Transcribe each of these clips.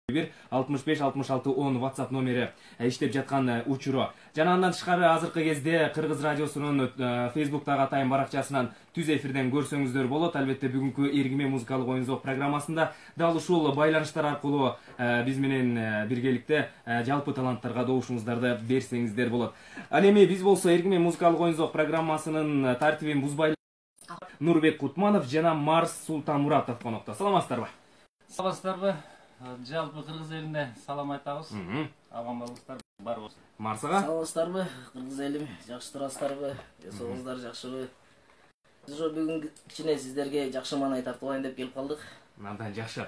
65-66-10 WhatsApp номери иштеп жаткан учуру. Жана андан тышкары азыркы кезде Кыргыз радиосунун Facebook'тагы атайын баракчасынан түз эфирден көрсөңүздөр болот. Албетте бүгүнкү Эргиме музыкалык оюн-зоок программасында дал ушул байланыштар аркылуу биз менен биргеликте жалпы таланттарга добушуңуздарды берсеңиздер болот. Ал эми биз болсо Эргиме музыкалык оюн-зоок программасынын тартибин бузбай Нурбек Кутманов жана Марс Султанмуратов конокто. Саламатсыздарбы? Саламатсыздарбы? Жалпы Кыргыз элине салам айтабыз. Аман болуңуздар, бар болсун. Марсага? Саламатсыздарбы? Кыргыз элим, жакшы турасыздарбы? Эсогуңуздар жакшыбы? Биз бүгүн кичине сиздерге жакшы маанай тартып алайын деп келип калдык. Абдан жакшы.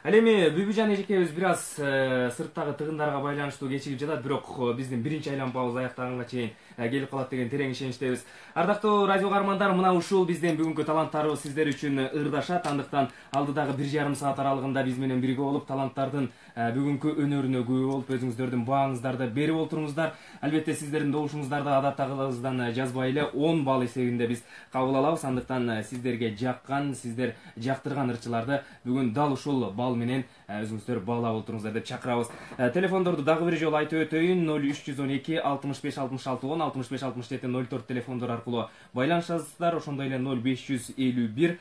Ал эми Бүбүжан эжекебиз бир аз сырттагы тыгындарга байланыштуу кечигип жатат, бирок биздин биринчи айланпабыз аяктаганга чейин келип калат деген терең ишеничтебиз. Ардактуу радио каармандар, мына ушул биздин бүгүнкү таланттарыбыз сиздер үчүн ырдашат. Андыктан алдыдагы 1,5 саат аралыгында биз менен бирге болуп, таланттардын бүгүнкү өнөрүнө күбө болуп, өзүңүздөрдүн бааңыздарды берип отуруңуздар. Албетте сиздердин добушуңуздарды адаттагыбыздан жазбай эле 10 балл эсебинде биз кабыл алабыз. Андыктан сиздерге жаккан, сиздер жактырган ырчыларды бүгүн дал ушул балл менен өзүңүздөр баалап отуруңуздар деп чакырабыз. Телефондорду дагы бир жолу айтып өтөйүн. 0312 65 66 10 65 67 04 телефондор аркылуу байланышасыздар. Ошондой эле 0551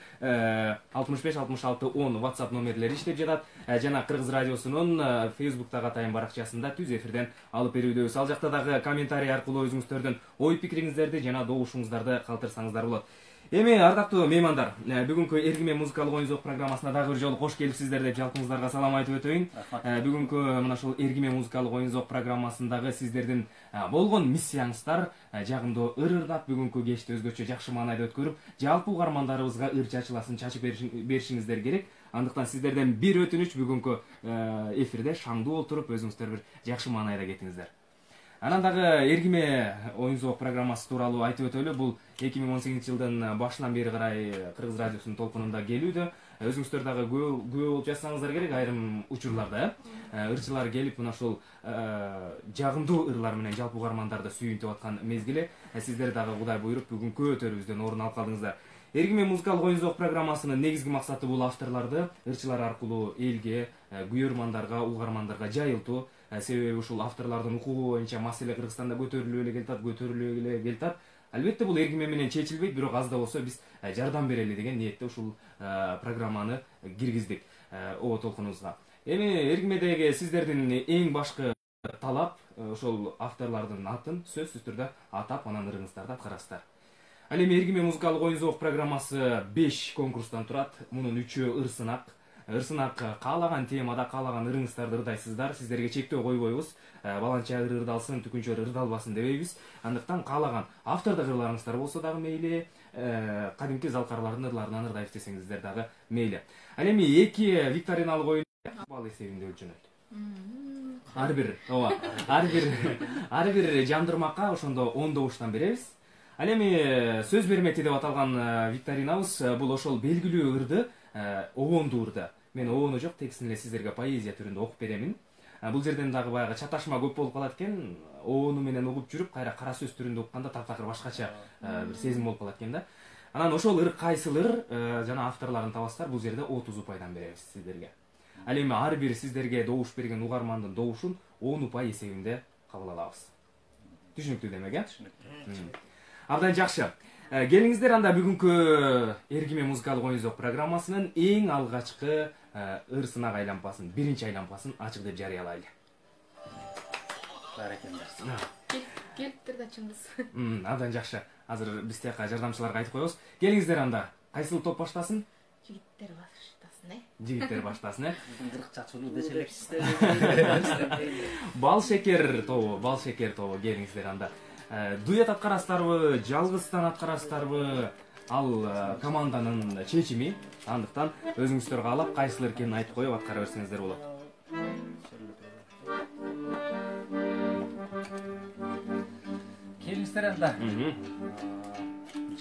65 66 10 WhatsApp номерлери иштеп жатат. Жана Кыргыз радиосунун Facebook'тагы атайын баракчасында түз эфирден алып берүүдөбүз. Ал жакта дагы комментарий аркылуу өзүңүздөрдүн ой пикириңиздерди жана добушуңуздарды калтырсаңыздар болот. Эми ардактуу меймандар, бүгүнкү Эргиме музыкалык оюн-зоок программасына дагы бир жолу кош келипсиздер деп жалпыңыздарга салам айтып өтөйүн. Бүгүнкү мына ушул Эргиме музыкалык оюн-зоок программасындагы сиздердин болгон миссияңыздар жагымдуу ырдап, бүгүнкү кечти өзгөчө жакшы маанайда өткөрүп, жалпы угармандарыбызга ыр чачыласын чачып беришиңиздер керек. Андыктан сиздерден бир өтүнүч, бүгүнкү эфирде шаңдуу отуруп, өзүңүздөр бир жакшы маанайда кетиңиздер. Анан дагы Эргиме оюн-зоок программасы тууралуу айтып өтөлү. Бул 2018 жылдын башынан бери карай Кыргыз радиосунун толкунунда келүүдө. Өзүңүздөр дагы күбө болуп жатсаңыздар керек, айрым учурларда ырчылар келип, мына ушул жагымдуу ырлар менен жалпы угармандарды сүйүнтүп аткан мезгили. Сиздер дагы Кудай буйруп бүгүнкү өтөрүбүздөн орун алып калдыңыздар. Эргиме музыкалык оюн-зоок программасынын негизги максаты бул авторлорду ырчылар аркылуу элге, күйөрмандарга, угармандарга жайылтуу. Себеби ушул авторлордун укугу боюнча маселе Кыргызстанда көтөрүлүп эле келатат. Албетте бул Эргиме менен чечилбейт, бирок аз да болсо биз жардам берели деген ниетте ушул программаны киргиздик оо толкунубузга. Эми Эргимедеги сиздердин эң башкы талап ошол авторлордун атын сөзсүз түрдө атап, анан ырыңыздарды аткарасыздар. Ал эми Эргиме музыкалык оюн-зоок программасы 5 конкурстан турат. Мунун 3-өө ыр сынак. Ыр сынак каалаган темада каалаган ырыңыздарды ырдайсыздар. Сиздерге чектөө койбойбуз. Баланча ыр ырдалсын, түкүнчө ыр ырдалбасын дебейбиз. Андыктан каалаган автордук ырларыңыздар болсо дагы мейли, кадимки залкарлардын ырларынан ырдайбыз десеңиздер дагы мейли. Ал эми 2 викториналык оюн балл эсебинде өлчөнөт. Ар бир жандырмакка ошондо 10 добуштан беребиз. Ал эми сөз бермети деп аталган викторинабыз бул ошол белгилүү ырды, обондуу ырды. Мен обону жок, текстин эле сиздерге поэзия түрүндө окуп беремин. Бул жерден дагы баягы чаташма көп болуп калат экен. Обону менен угуп жүрүп, кайра кара сөз түрүндө укканда таптакыр башкача бир сезим болуп калат экен да. Анан ошол ыр кайсыл ыр жана авторлорун табасыздар, бул жерде 30 упайдан беребиз сиздерге. Ал эми ар бир сиздерге добуш берген угармандын добушун 10 упай эсебинде кабыл алабыз. Түшүнүктүү демек, э? Түшүнүктүү. Абдан жакшы. Келиңиздер анда бүгүнкү Эргиме музыкалык оюн-зоок программасынын эң алгачкы ыр сынак айланпасын, биринчи айланпасын ачык деп жарыялайлы. Баракелде. Келиптир да чыңгыз. Абдан жакшы. Азыр биз тияка жардамчыларга айтып коебуз. Келиңиздер анда. Кайсыл топ баштасын? Жигиттер баштасын, Жигиттер баштасын, Кырк чачулуу дечелек. Бал шекер тобу келиңиздер анда. Дуэт аткарасыздарбы, жалгыздан аткарасыздарбы? Ал команданын чечими. Андыктан өзүңүздөр каалап кайсыл экенин айтып коюп аткара берсеңиздер болот. Келиңиздер анда.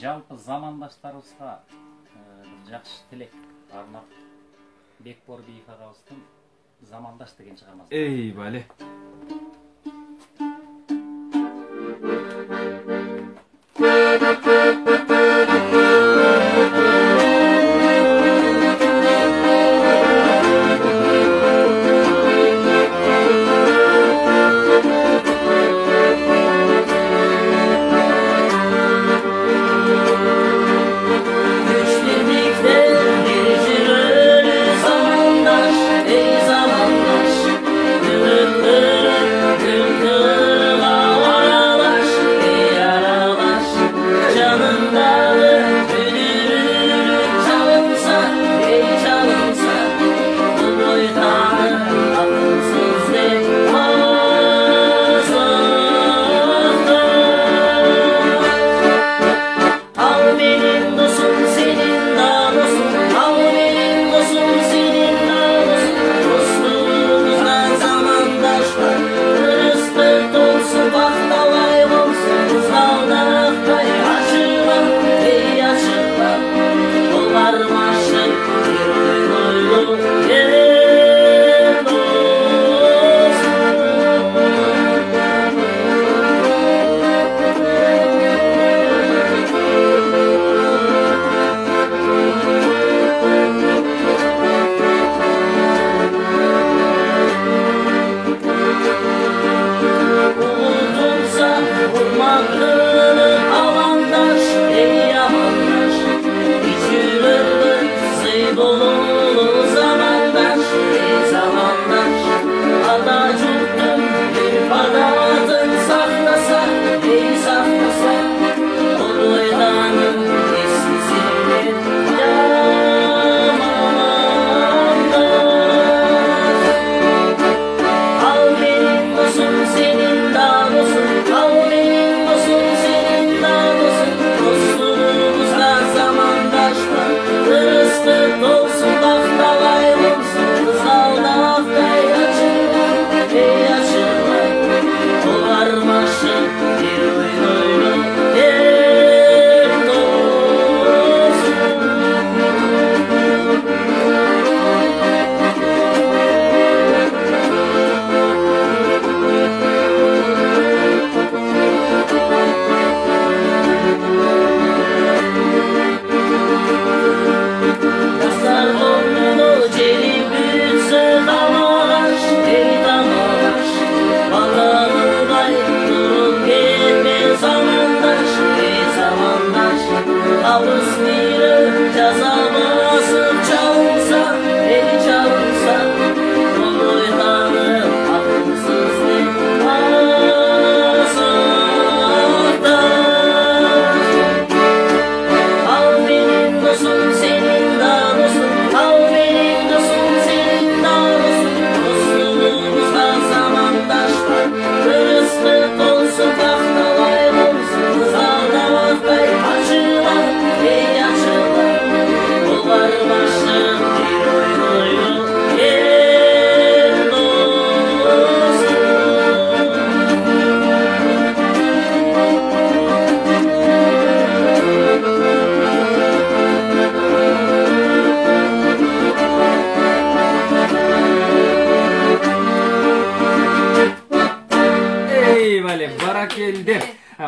Жалпы замандаштарыбызга жакшы тилек арнап Бекборбиев агабыздын Замандаш деген чыгармасы. Эй, бале.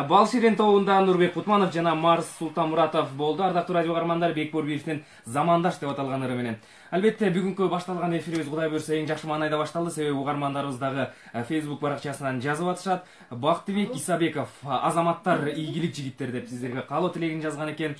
Балширен тобунда Нурбек Кутманов жана Марс Султанмуратов болду. Ардактуу радио каармандар, Бекборбиевдин Замандаш деп аталган ыры менен. Албетте бүгүнкү башталган эфирибиз Кудай буйрса эң жакшы маанайда башталды. Себеби угармандарыбыз дагы Facebook баракчасынан жазып атышат. Бактыбек Исабеков азаматтар ийгилик жигиттер деп сиздерге каалоо тилегин жазган экен.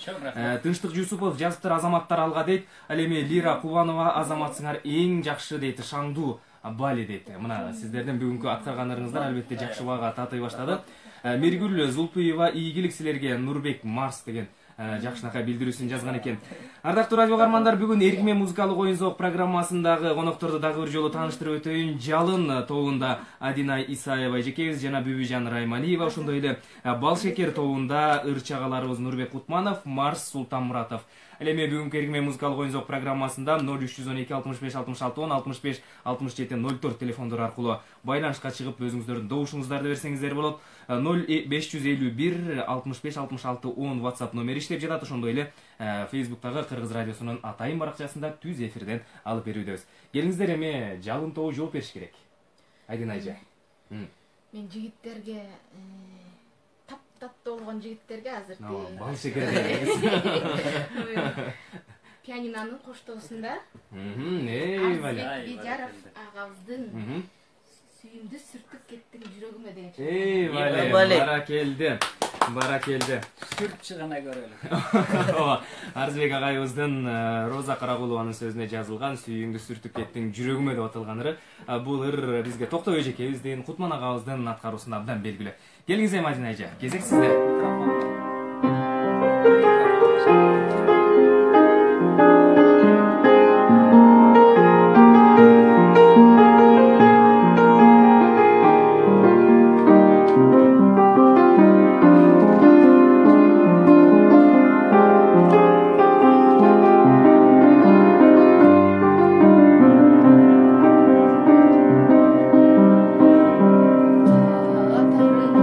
Тынчтык Жусупов жазыптыр, азаматтар алга дейт. Ал эми Лира Кубанова азаматсыңар эң жакшы дейт, шаңдуу бали дейт. Мына сиздердин бүгүнкү аткаргандарыңыздар албетте жакшы баага татый баштады. Миргүл Зулпуева ийгилик силерге, Нурбек Марс деген жакшынакай билдирүүсүн жазган экен. Ардактуу радио каармандар, бүгүн эркиме музыкалык оюн-зоок программасындагы конокторду дагы бир жолу тааныштырып өтөйүн. Жалын тобунда Адина Исаева эжекебиз жана Бүбүжан Раймалиева, ошондой эле Балшекер тобунда ыр чагаларыбыз Нурбек Кутманов, Марс Султанмуратов. Ал эми бүгүнкү эркиме музыкалык оюн-зоок программасында 0312 65 66 10 65 67 04 телефондор аркылуу байланышка чыгып өзүңүздөрдүн добушуңуздарды берсеңиздер болот. 0551 65 66 10 WhatsApp номери иштеп жатат. Ошондой эле Facebook'тагы Кыргыз радиосунун атайын баракчасында түз эфирден алып берүүдөбүз. Келиңиздер, эми жалын тобу жооп бериш керек. Айдын айжа. Мен жигиттерге таттуу болгон жигиттерге азыр Балшекерге пианинонун коштоосунда Бижаров агабыздын сүйүмдү сүртүп кеттиң жүрөгүмө деген. Бара келди. Сүртчү гана көрөлү. Ооба, Арзбек агайыбыздын Роза Карагулованын сөзүнө жазылган сүйүңдү сүртүп кеттиң жүрөгүмө деп аталган ыры. Бул ыр бизге Токтоо эжекебиздин, Кутман агабыздын аткаруусунда абдан белгилүү. Келиңиз Мадина эже, кезек сизде. Ала тарыш,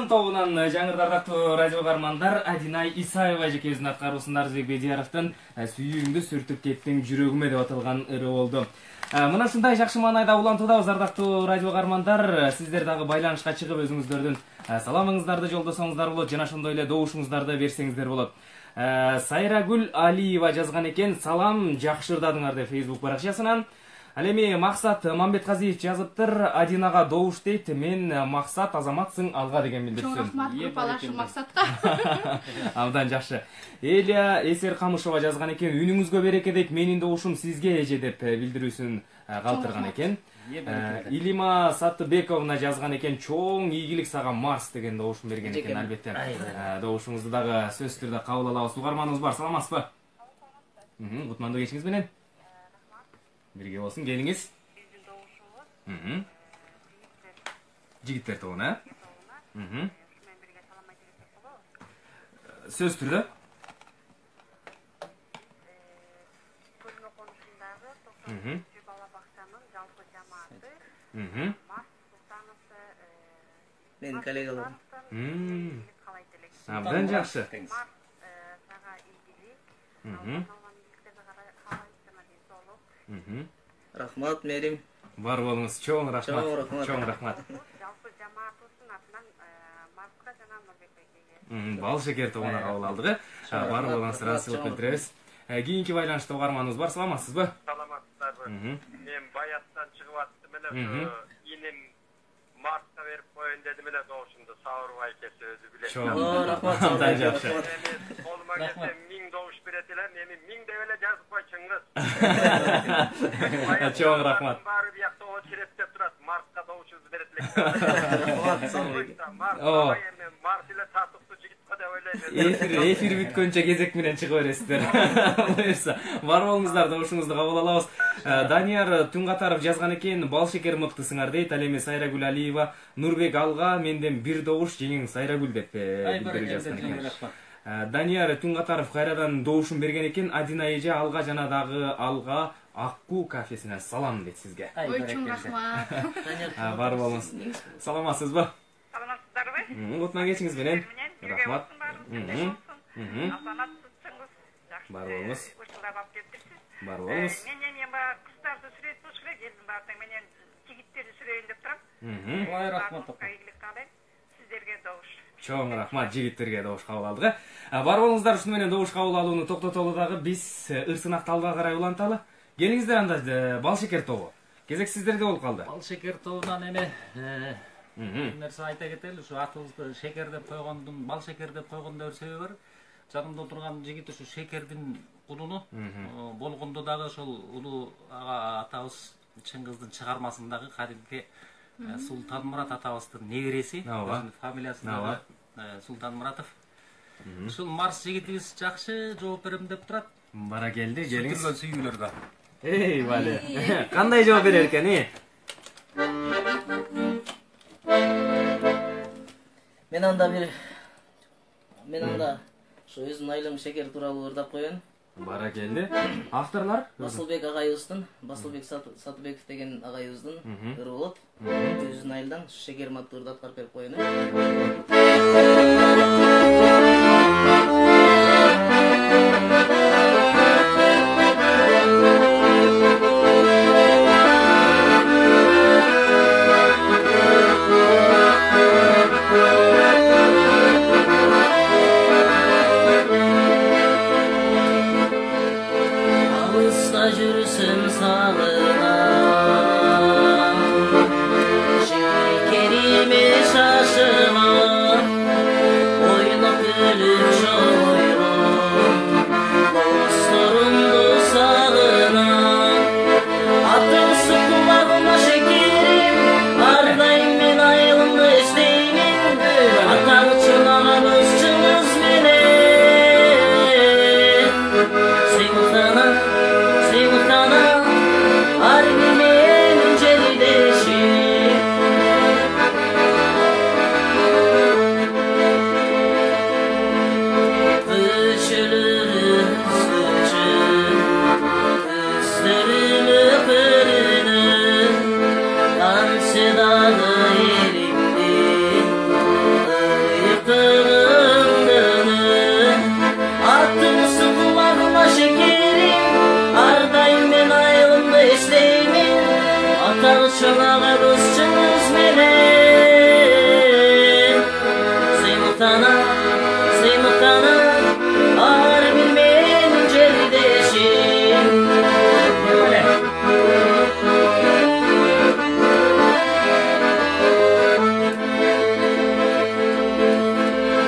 салам тобунан жаңырды ардактуу радио каармандар, Адинай Исаева эжекебиздин аткаруусунда Арызбек Бедияровдун сүйүүңдү сүртүп кеттиң жүрөгүмө деп аталган ыры болду. Мына ушундай жакшы маанайда улантуудабыз ардактуу радио каармандар. Сиздер дагы байланышка чыгып өзүңүздөрдүн саламыңыздарды жолдосоңуздар болот, жана ошондой эле добушуңуздарды берсеңиздер болот. Сайрагүл Алиева жазган экен, салам, жакшы ырдадыңар деп Facebook баракчасынан. Ал эми Максат Мамбетказиев жазыптыр, Адинага добуш дейт, мен Максат Азаматсың алга деген билдирсин. Чоң рахмат группалашы Максатка. Абдан жакшы. Элия Эсер Камышова жазган экен, үнүңүзгө береке дейт, менин добушум сизге эже деп билдирүүсүн калтырган экен. Илима Сатыбековна жазган экен, чоң ийгилик сага Марс деген добушун берген экен, албетте. Добушуңузду дагы сөзсүз түрдө кабыл алабыз. Угарманыбыз бар, саламатсызбы? Кутмандуу кечиңиз менен. Бирге болсын, келиңиз. Жигиттер тобуна. Сөз түрдө. Көрмө конушундагы Токсон бала бакчанын жалпы жамааты Марс Султановна Менин коллегаларым. калайт элек. Абдан жакшы. Марс сага ийгилик. Рахмат, Мерим. Бар болуңуз, чоң рахмат. Чоң рахмат. Жалпы жамаатыбыздын атынан Марска жана Нурбек Бал шекер тобуна кабыл алдык. Бар болуңуз, ыраазычылык билдиребиз. Кийинки байланышта угарманыбыз бар, саламатсызбы? Саламатсыздарбы. Мен Баяттан чыгып аттым эле, иним Марска берип коеюн дедим эле, добушумду Сабырбай кесе өзү билет. Чоң Рахмат, абдан жакшы. Колума келсе 1000 добуш берет элем, эми 1000 деп эле жазып кой Чыңгыз. Чоң рахмат. Баары биякта очередь деп турат, Марска добушубузду берет элек. Марс эле татыктуу жигит го деп ойлойм. Эфир бүткөнчө кезек менен чыга бересиздер. Буюрса, бар болуңуздар, добушуңузду кабыл алабыз. Данияр Түнгатаров жазган экен, бал шекер мыктысыңар дейт. Ал эми Сайрагүл Алиева, Нурбек алга, менден бир добуш жеңиң Сайрагүл деп билдирип жазган экен. Данияр Түнгатаров кайрадан добушун берген экен, Адина эже алга жана дагы алга Акку кафесинен салам дейт сизге. Ой, чоң рахмат. Бар болуңуз. Саламатсызбы? Саламатсыздарбы? Кутман кечиңиз менен. Рахмат. Асанатсыз Чыңгыз. Бар болуңуз. Ушулап алып келиптирсиз. Бар болуңуз. Мен эми баягы кыздарды сүрөйт болуш керек, элдин баардыгы менен жигиттерди сүрөйүн деп турам. Ой, рахмат. Ийгилик каалайм. Сиздерге добуш. Чоң рахмат, жигиттерге добуш кабыл алдык. Бар болуңуздар, ушуну менен добуш кабыл алууну токтотолу дагы биз ырсынак талга карай уланталы. Келиңиздер анда бал шекер тобу. Кезек сиздерде болуп калды. Бал шекер тобунан эми нерсе айта кетели, ушу атыбызды шекер деп койгондун, бал шекер деп койгондун бир себеби бар. Жанымда отурган жигит ушу шекердин улуну болгондо дагы ошол улуу атабыз Чыңгыздын чыгармасындагы кадимки Султанмурат атабыздын небереси, фамилиясы дагы Султанмуратов. Ушул Марс жигитибиз жакшы жооп берем деп турат. Бара келди, келиңиз. Сүйгүлөргө. Эй, Вали. Кандай жооп берер экен, Мен анда ошо өзүмдүн айылым шекер тууралуу ырдап коеюн. Бара келди. Авторлор? Басылбек агайыбыздын, Басылбек Сатыбеков деген агайыбыздын ыры болот. Өзүнүн айылдан шекер маттуу ырдап карап берип коеюн. Şekerime şaşırma Sıymıktana, sıymıktana, ağır bilmeyen cerdeşim. Öyle.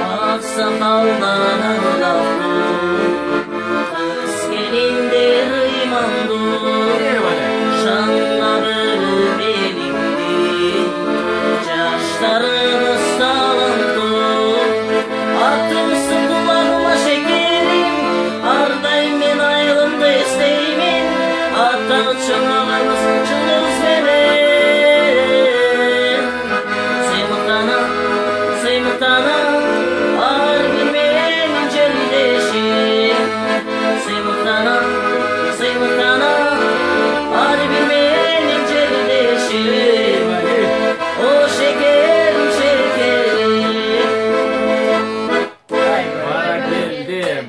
Aksakaldan ağlattı, kız gelinde rıymandı. Şanları benimdi, yaşların ıslalandı. Artımsın kulağıma şekerim, ardayım ben ayrılımda isteyimin. Atağı çınağımız çınırız benim. Sıymıktana, sıymıktana, ağır bilmeyen cerdeşim. Sıymıktana, sıymıktana, ağır bilmeyen cerdeşim. O şekerim şekerim.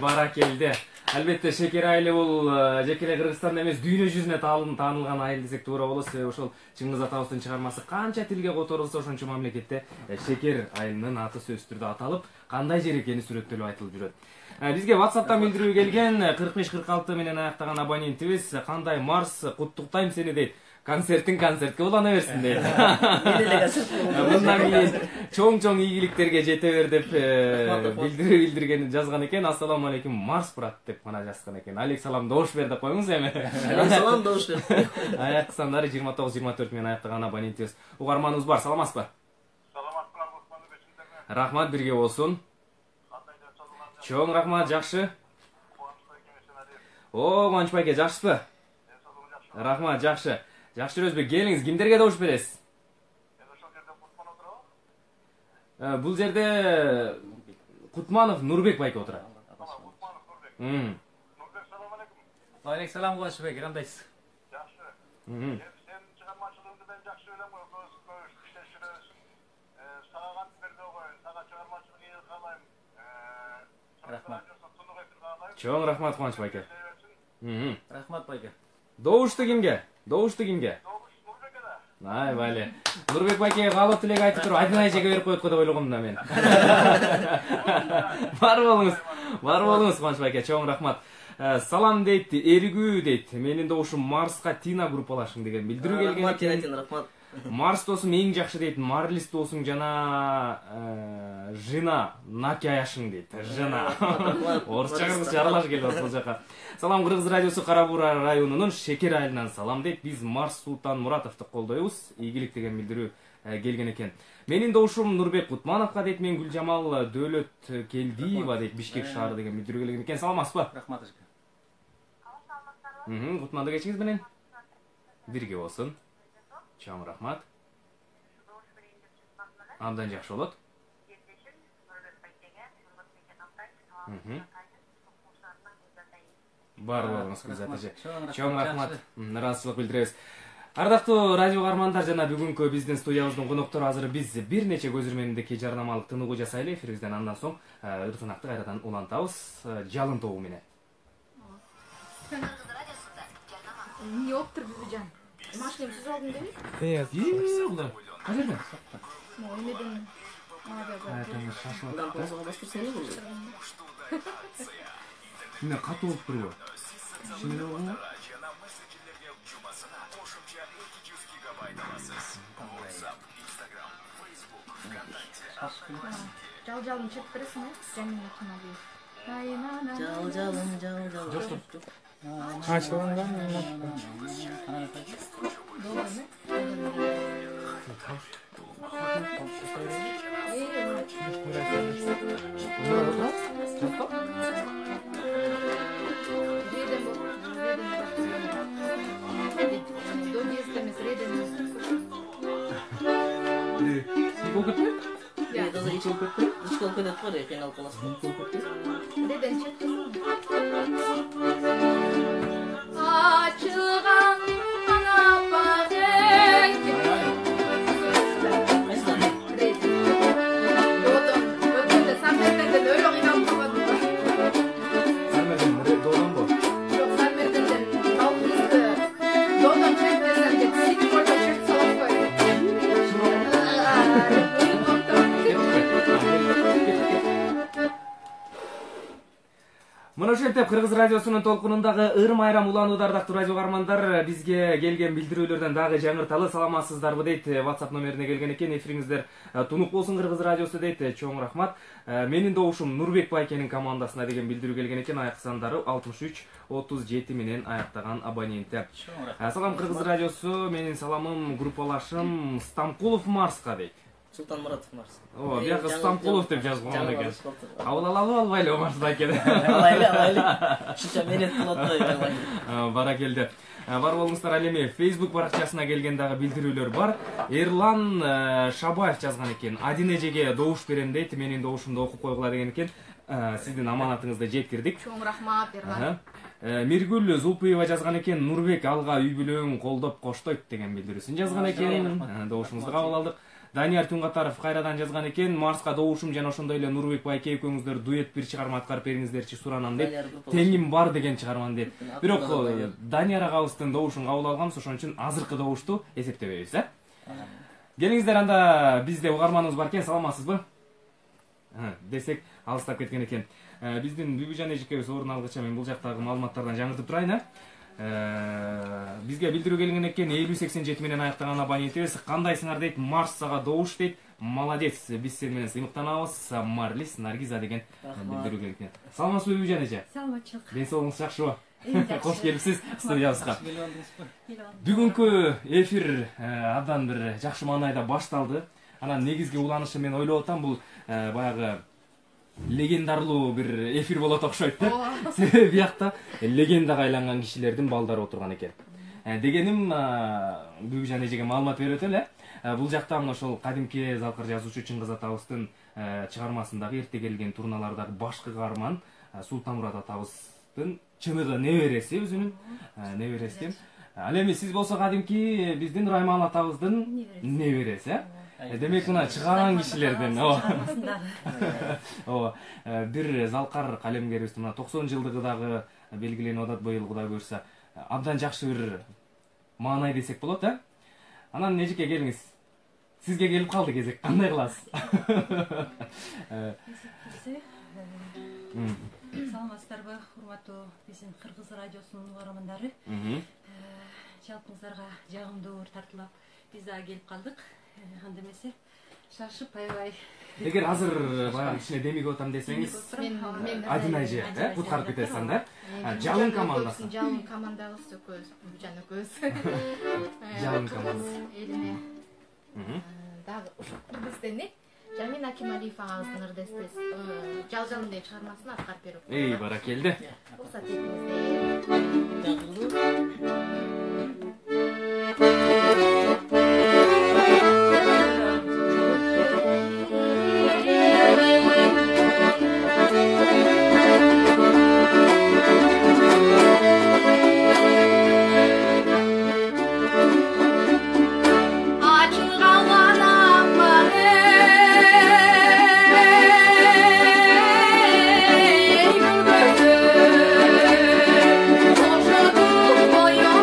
Бара келди. Албетте Шекер айылы бул жеке эле Кыргызстанда эмес, дүйнө жүзүнө таанылган айыл десек туура болот. Себеби ошол Чыңгыз атабыздын чыгармасы канча тилге которулса ошончо мамлекетте Шекер айылынын аты сөзсүз түрдө аталып, кандай жер экени сүрөттөлүп айтылып жүрөт. Бизге WhatsApp'tan билдирүү келген 45-46 менен аяктаган абонентибиз кандай Марс, куттуктайм сени дейт. Концертин концертке улана берсин дейт. Мындан кийин чоң ийгиликтерге жете бер деп билдирүү билдирген жазган экен. Ассаламу алейкум Марс брат деп гана жазган экен. Алейк салам добуш бер деп коюңуз эми. Алейк салам добуш бер. Аяк сандары 29-24 менен аяктаган абонентибиз. Угарманыбыз бар, саламатсызбы? Саламатсыздар Осман Бечинтерме. Рахмат, бирге болсун. Чоң рахмат, жакшы. О, Кубаныч байке, жакшысызбы? Рахмат, жакшы. Жакшы жүрөбүз. Келиңиз, кимдерге добуш бересиз? Бул жерде Кутманов Нурбек байке отурат. Нурбек, салам алейкум. Алейкум салам Кубанычбек, кандайсыз? Жакшы. Мхм. Сен чыгармачылыгыңды мен жакшы ойлойм, иштешүбүз. Сага кантип берди койгон, сага чыгармачылык эл каалайм. Рахмат. Чоң рахмат, Кубаныч байке. Рахмат байке. Добушту кимге? Добушту кимге? Нурбекке да. Ай, вали. Нурбек байке каалоо тилек айтып туруп, Айдын айжеге берип коет го деп ойлогом да мен. Бар болуңуз, Кубаныч байке, чоң рахмат. Салам дейт, эригүү дейт. Менин добушум Марска Тина группалашың деген билдирүү келген экен. Рахмат. Марс досум эң жакшы дейт. Марлис досум жана жына Накияшың дейт. Жына. Орусча кыргызча аралаш келип атат бул жака. Салам, Кыргыз радиосу Кара Буура районунун Шекер айылынан салам дейт. Биз Марс Султан Муратовду колдойбуз. Ийгилик деген билдирүү келген экен. Менин добушум Нурбек Кутмановго дейт. Мен Гүлжамал Дөөлөт Келдиева дейт. Бишкек шаары деген билдирүү келген экен. Саламатсызбы? Рахмат эжеке. Кутманды кечиңиз менен бирге болсун. Чоң рахмат. Абдан жакшы болот. Бар болуңуз, Гүлзат эже. Чоң рахмат. Ыраазычылык билдиребиз. Ардактуу радио каармандар жана бүгүнкү биздин студиябыздын коноктору азыр биз бир нече көзүрмөндө жарнамалык тыныгуу жасайлы эфирибизден, андан соң ыртынакты кайрадан улантабыз жалын тобу менен. Не оптур Бүбүжан. Машинем сиз алдым деби? Кулдар. Кайерде? Эмеден. Мындан позого бастырсаң эмне болот? Эмне катуу болуп турбу? Шене болгонго? Жал-жалын чыгып бересиң, Жамил Акималиев. Жал. Ишкол кетет бар, кыйналып каласың. Açılgan kanapağın Doğdum. Ötünde Sarmerden'den öyle oynayıp durmadım. Sarmerden doğdan bu. Yok, Sarmerden'den altınızdı. Doğdum çek desem de seni koyma çek salak koy. Мына ошентип Кыргыз радиосунун толкунундагы ырым айрам уланууда ардактуу радио каармандар, бизге келген билдирүүлөрдөн дагы жаңырталы. Саламатсыздарбы дейт, WhatsApp номерине келген экен. Эфириңиздер тунук болсун Кыргыз радиосу дейт. Чоң рахмат. Менин добушум Нурбек Байкенин командасына деген билдирүү келген экен. Аяк сандары 63-37 менен аяктаган абоненти. Салам Кыргыз радиосу, менин саламым группалашым Стамкулов Марска дейт. Султан Муратов Марс. О, бияка Стамкулов деп жазылган экен. Албайлы Марс Байкен. Алайлы. Шунча мерет болот да. Бара келди. Бар болуңуздар. Ал эми Facebook баракчасына келген дагы билдирүүлөр бар. Эрлан Шабаев жазган экен. Адин эжеге добуш берем дейт. Менин добушумду окуп койгула деген экен. Сиздин аманатыңызды жеткирдик. Чоң рахмат, Эрлан. Миргүл Зулпуева жазган экен. Нурбек алга үй бүлөң колдоп коштойт деген билдирүүсүн жазган экен. Добушуңузду кабыл алдык. Данияр Тунгатаров кайрадан жазган экен. Марска добушум жана ошондой эле Нурбек Байке экөөңүздөр дуэт бир чыгарма аткарып бериңиздерчи суранам дейт. Теңим бар деген чыгарманы дейт. Бирок Данияр агабыздын добушун кабыл алганбыз, ошон үчүн азыркы добушту эсептебейбиз, Келиңиздер, анда бизде угарманыбыз бар экен, саламатсызбы? Десек алыстап кеткен экен. Биздин Бүбүжан эжекебиз орун алгыча мен бул жактагы маалыматтардан жаңыртып турайын, Бизге билдирүү келген экен. 5087 менен аяктаган абонентибиз. Кандайсыңар дейт, Марсага добуш дейт. Молодец, биз сен менен сыймыктанабыз. Марлис Наргиза деген билдирүү келген экен. Саламатсызбы Бүбүжан эже? Саламатчылык. Ден соолугуңуз жакшыбы? Кош келипсиз студиябызга. Бүгүнкү эфир абдан бир жакшы маанайда башталды. Анан негизги уланышы мен ойлоп атам, бул баягы легендарлуу бир эфир болот окшойт да. Себеби биякта легендага айланган кишилердин балдары отурган экен. Дегеним, Бүбүжан эжеге маалымат берип өтөлү. Бул жакта мына ошол кадимки залкар жазуучу Чыңгыз атабыздын чыгармасындагы эрте келген турналардагы башкы каарман Султанмурат атабыздын чыныгы небереси, өзүнүн небереси. Ал эми сиз болсо кадимки биздин Райман атабыздын небереси, Демек мына чыгарган кишилерден, бир залкар калемгерибиз мына 90 жылдыгы белгиленип атат быйыл, Кудай буйрса. Абдан жакшы бир маанай десек болот, Анан эжеке келиңиз. Сизге келип калды кезек. Кандай кыласыз? Саламатсыздарбы, урматтуу биздин Кыргыз радиосунун угармандары. Жалпыңыздарга жагымдуу тартылап биз дагы келип калдык. Анда эмесе шашып аябай. Эгер азыр баягы кичине демиге отам десеңиз, Адин эже, буткарып кетесиң да? Жалын командасы. Жалын командабыз экөөбүз, Бүбүжан экөөбүз. Жалын командасы. Элине дагы ушул бизден Жамин Акималиев агабыздын ырдестес Жалжалым деген чыгармасын аткарып берип. Эй, баракелди. Уруксат этиңиздер. Boyun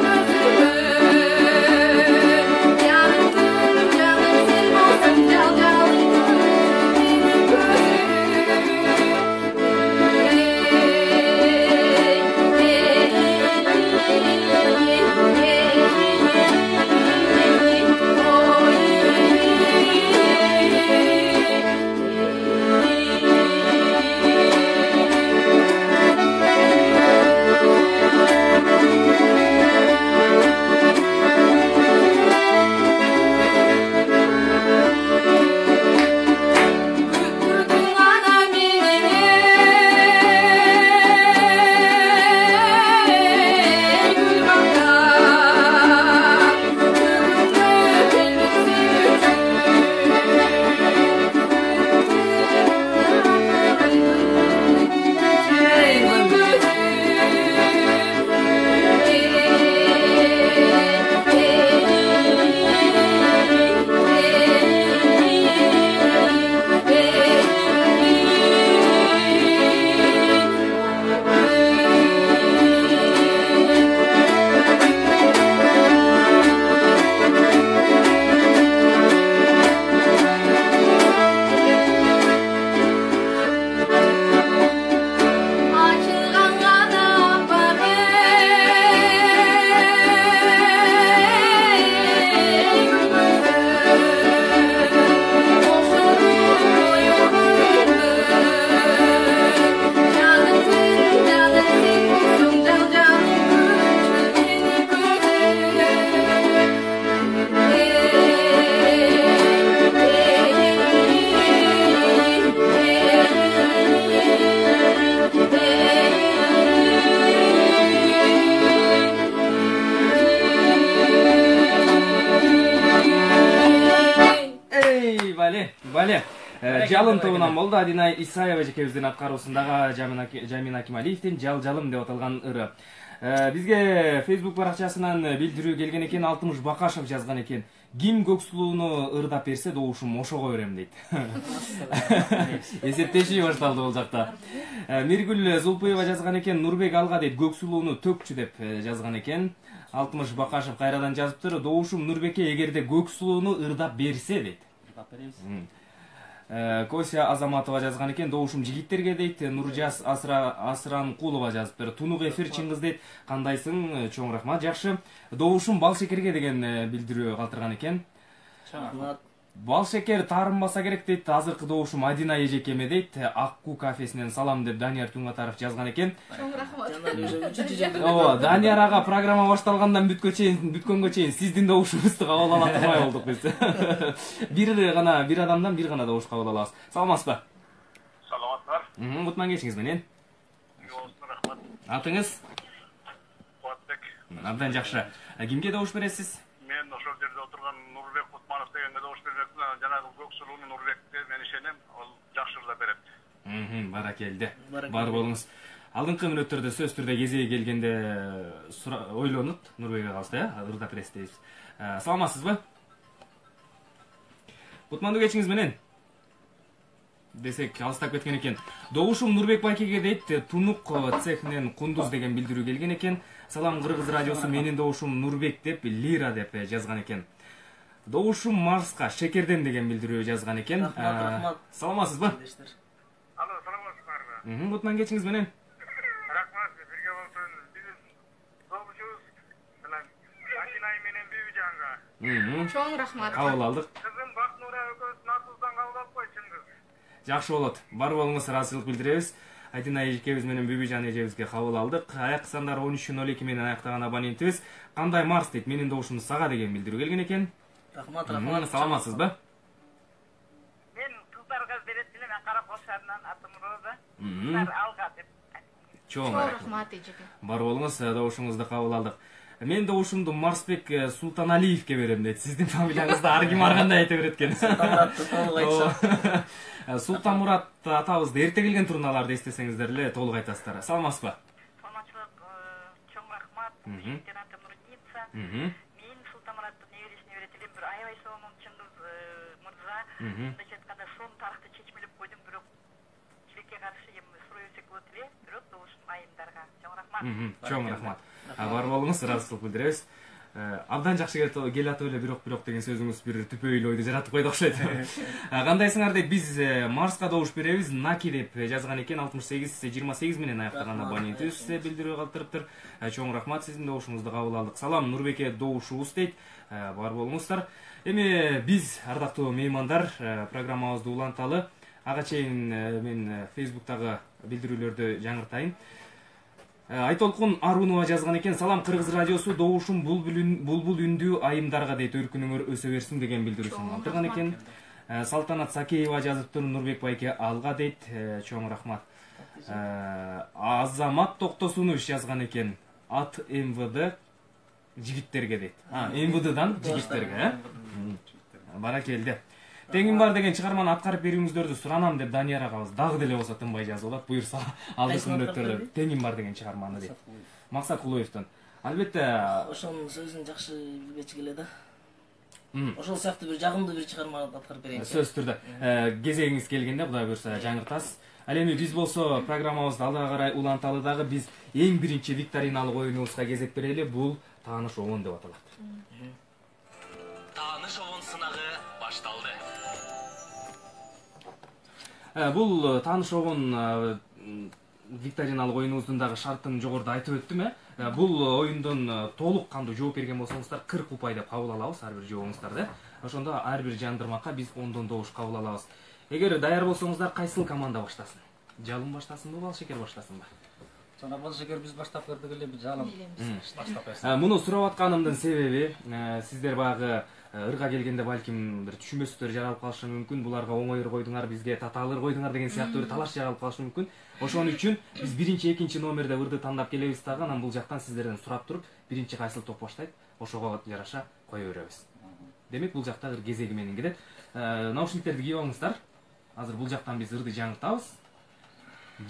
жалым тобунан болду. Адинай Исаева эжекебиздин аткаруусундагы Жамин Акималиевдин жалым деп аталган ыры. Бизге Facebook баракчасынан билдирүү келген экен. 60 Бакашев жазган экен. Ким көксулууну ырдап берсе, добушум ошого берем дейт. Эсептешүү башталды бул жакта. Миргүл Зулпуева жазган экен. Нурбек алга дейт, көксулууну төкчү деп жазган экен. 60 Бакашев кайрадан жазыптыр. Добушум Нурбекке эгерде көксулууну ырдап берсе дейт. Ырдап беребиз. Кося Азаматова жазган экен. Добушум жигиттерге дейт. Нуржас Асранкулова жазыптыр. Тунук эфир чын кыз дейт. Кандайсың? Чоң рахмат, жакшы. Добушум бал шекерге деген билдирүү калтырган экен. Рахмат. Бал шекер таарынбаса керек дейт. Азыркы добушум Адина эжекеме дейт. Акку кафесинен салам деп Данияр Туңатаров жазган экен. Чоң рахмат. Ооба, Данияр ага программа башталгандан бүткөнгө чейин сиздин добушуңузду кабыл ала турбай болдук биз. Бир адамдан бир гана добуш кабыл алабыз. Саламатсызбы? Саламатсыздар. Мутман кечиңиз менен. Рахмат. Атыңыз? Куатбек. Абдан жакшы. Кимге добуш бересиз? Мен ошол жерде отурган Нурбек Кутманов дегенге добуш бермекмин. Жанагы көксулууну Нурбекке мен ишенем, ал жакшы ырдап берет. Баракелде. Бар болуңуз. Алдыңкы мүнөттөрдө сөз түрдө кезеги келгенде ойлонут Нурбек агабызда, ырдап бересиз дейбиз. Саламатсызбы? Кутмандуу кечиңиз менен десек алыстап кеткен экен. Добушум Нурбек байкеге дейт, Тунук цехинен Кундуз деген билдирүү келген экен. Салам Кыргыз радиосу, менин добушум Нурбек деп Лира деп жазган экен. Добушум Марска шекерден деген билдирүү жазган экен. Рахмат. Саламатсызбы? Алло, саламатсыздарбы? Мутман кечиңиз менен. Рахмат, бирге болсун. Биздин добушубуз менен Акинай менен Бибижанга. Чоң рахмат. Кабыл алдык. Кызым Бакнура экөөбүз Натуздан кабыл алып кой, чын кыз. Жакшы болот. Бар болуңуз, ыраазычылык билдиребиз. Айдина эжекебиз менен Бибижан эжебизге кабыл алдык. Аяк сандар 13:02 менен аяктаган абонентибиз. Кандай Марс дейт, менин добушум сага деген билдирүү келген экен. Рахмат. Саламатсызбы? Мен кыздарга берет элем, мен Кара Кошарынан атым Роза. Кыздар алга деп. Чоң Рахмат эжеке. Бар болуңуз, добушуңузду кабыл алдык. Мен добушумду Марсбек Султаналиевке берем дейт. Сиздин фамилияңызды ар ким аргандай айта берет экен. Султанмурат атабызды эрте келген турналарды эстесеңиздер эле толук айтасыздар. Саламатсызбы? Саламатчылык, чоң рахмат. Менин атым Рудница. Мен Султанмураттын небересине берет элем, бир аябай сонун чын кыз мырза. Мындайча айтканда сон тарыхты чечмелеп койдум, бирок тилекке каршы эми суроо берсек болот эле, бирок добушум айымдарга. Чоң рахмат. Чоң рахмат. Бар болуңуз, ыраазычылык билдиребиз. Абдан жакшы келатып эле бирок деген сөзүңүз бир түпөйлүү ойду жаратып койду окшойт. Кандайсыңар дейт, биз Марска добуш беребиз. Наки деп жазган экен. 68-28 менен аяктаган абонентибиз билдирүү калтырыптыр. Чоң рахмат, сиздин добушуңузду кабыл алдык. Салам Нурбекке добушубуз дейт. Бар болуңуздар. Эми биз ардактуу меймандар программабызды уланталы. Ага чейин мен Facebook'тагы билдирүүлөрдү жаңыртайын. Айтолкун Арунова жазган экен. Салам Кыргыз радиосу, добушум булбул үндүү айымдарга дейт, өркүнүңөр өсө берсин деген билдирүүсүн калтырган экен. Салтанат Сакеева жазыптыр, Нурбек байке алга дейт. Чоң рахмат. Азамат Токтосунович жазган экен. Ат МВД жигиттерге дейт. МВДдан жигиттерге, баракелде. Теңин бар деген чыгарманы аткарып берүүңүздөрдү суранам деп Данияр агабыз дагы деле болсо тынбай жазып алат. Буюрса алдыңкы мүнөттөрдө Теңин бар деген чыгарманы дейт. Максат Кулуевден. Албетте, Ошонун сөзүн жакшы билбечи келе да. Ошол сыяктуу бир жагымдуу бир чыгарманы аткарып берейин. Сөз түрдө кезегиңиз келгенде Кудай буюрса жаңыртасыз. Ал эми биз болсо программабызды алга карай уланталы дагы биз эң биринчи викториналык оюнубузга кезек берели. Бул Тааныш обон деп аталат. Тааныш обон сынагы башталды. Бул Тааныш обон викториналык оюнубуздун дагы шартын жогоруда айтып өттүм. Бул оюндон толук кандуу жооп берген болсоңуздар 40 упай деп кабыл алабыз ар бир жообуңуздарды. Ошондо ар бир жандырмакка биз 10дон добуш кабыл алабыз. Эгер даяр болсоңуздар кайсыл команда баштасын? Жалым баштасынбы, бал шекер баштасынбы? Жана бал шекер биз баштап бердик эле, биз жалым баштап берсек. Муну сурап атканымдын себеби, сиздер багы ырга келгенде балким бир түшүнбөстөр жаралып калышы мүмкүн. Буларга оңой ыр койдуңар, бизге татаалыр койдуңар деген сыяктуу бир талаш жаралып калышы мүмкүн. Ошон үчүн биз биринчи, экинчи номерде ырды тандап келебиз дагы, анан бул жактан сиздерден сурап туруп, биринчи кайсыл топ баштайт, ошого жараша кое беребиз. Демек бул жакта ыр кезеги менен кетет. Наушниктерди кийип алыңыздар. азыр бул жактан биз ырды жаңыртабыз.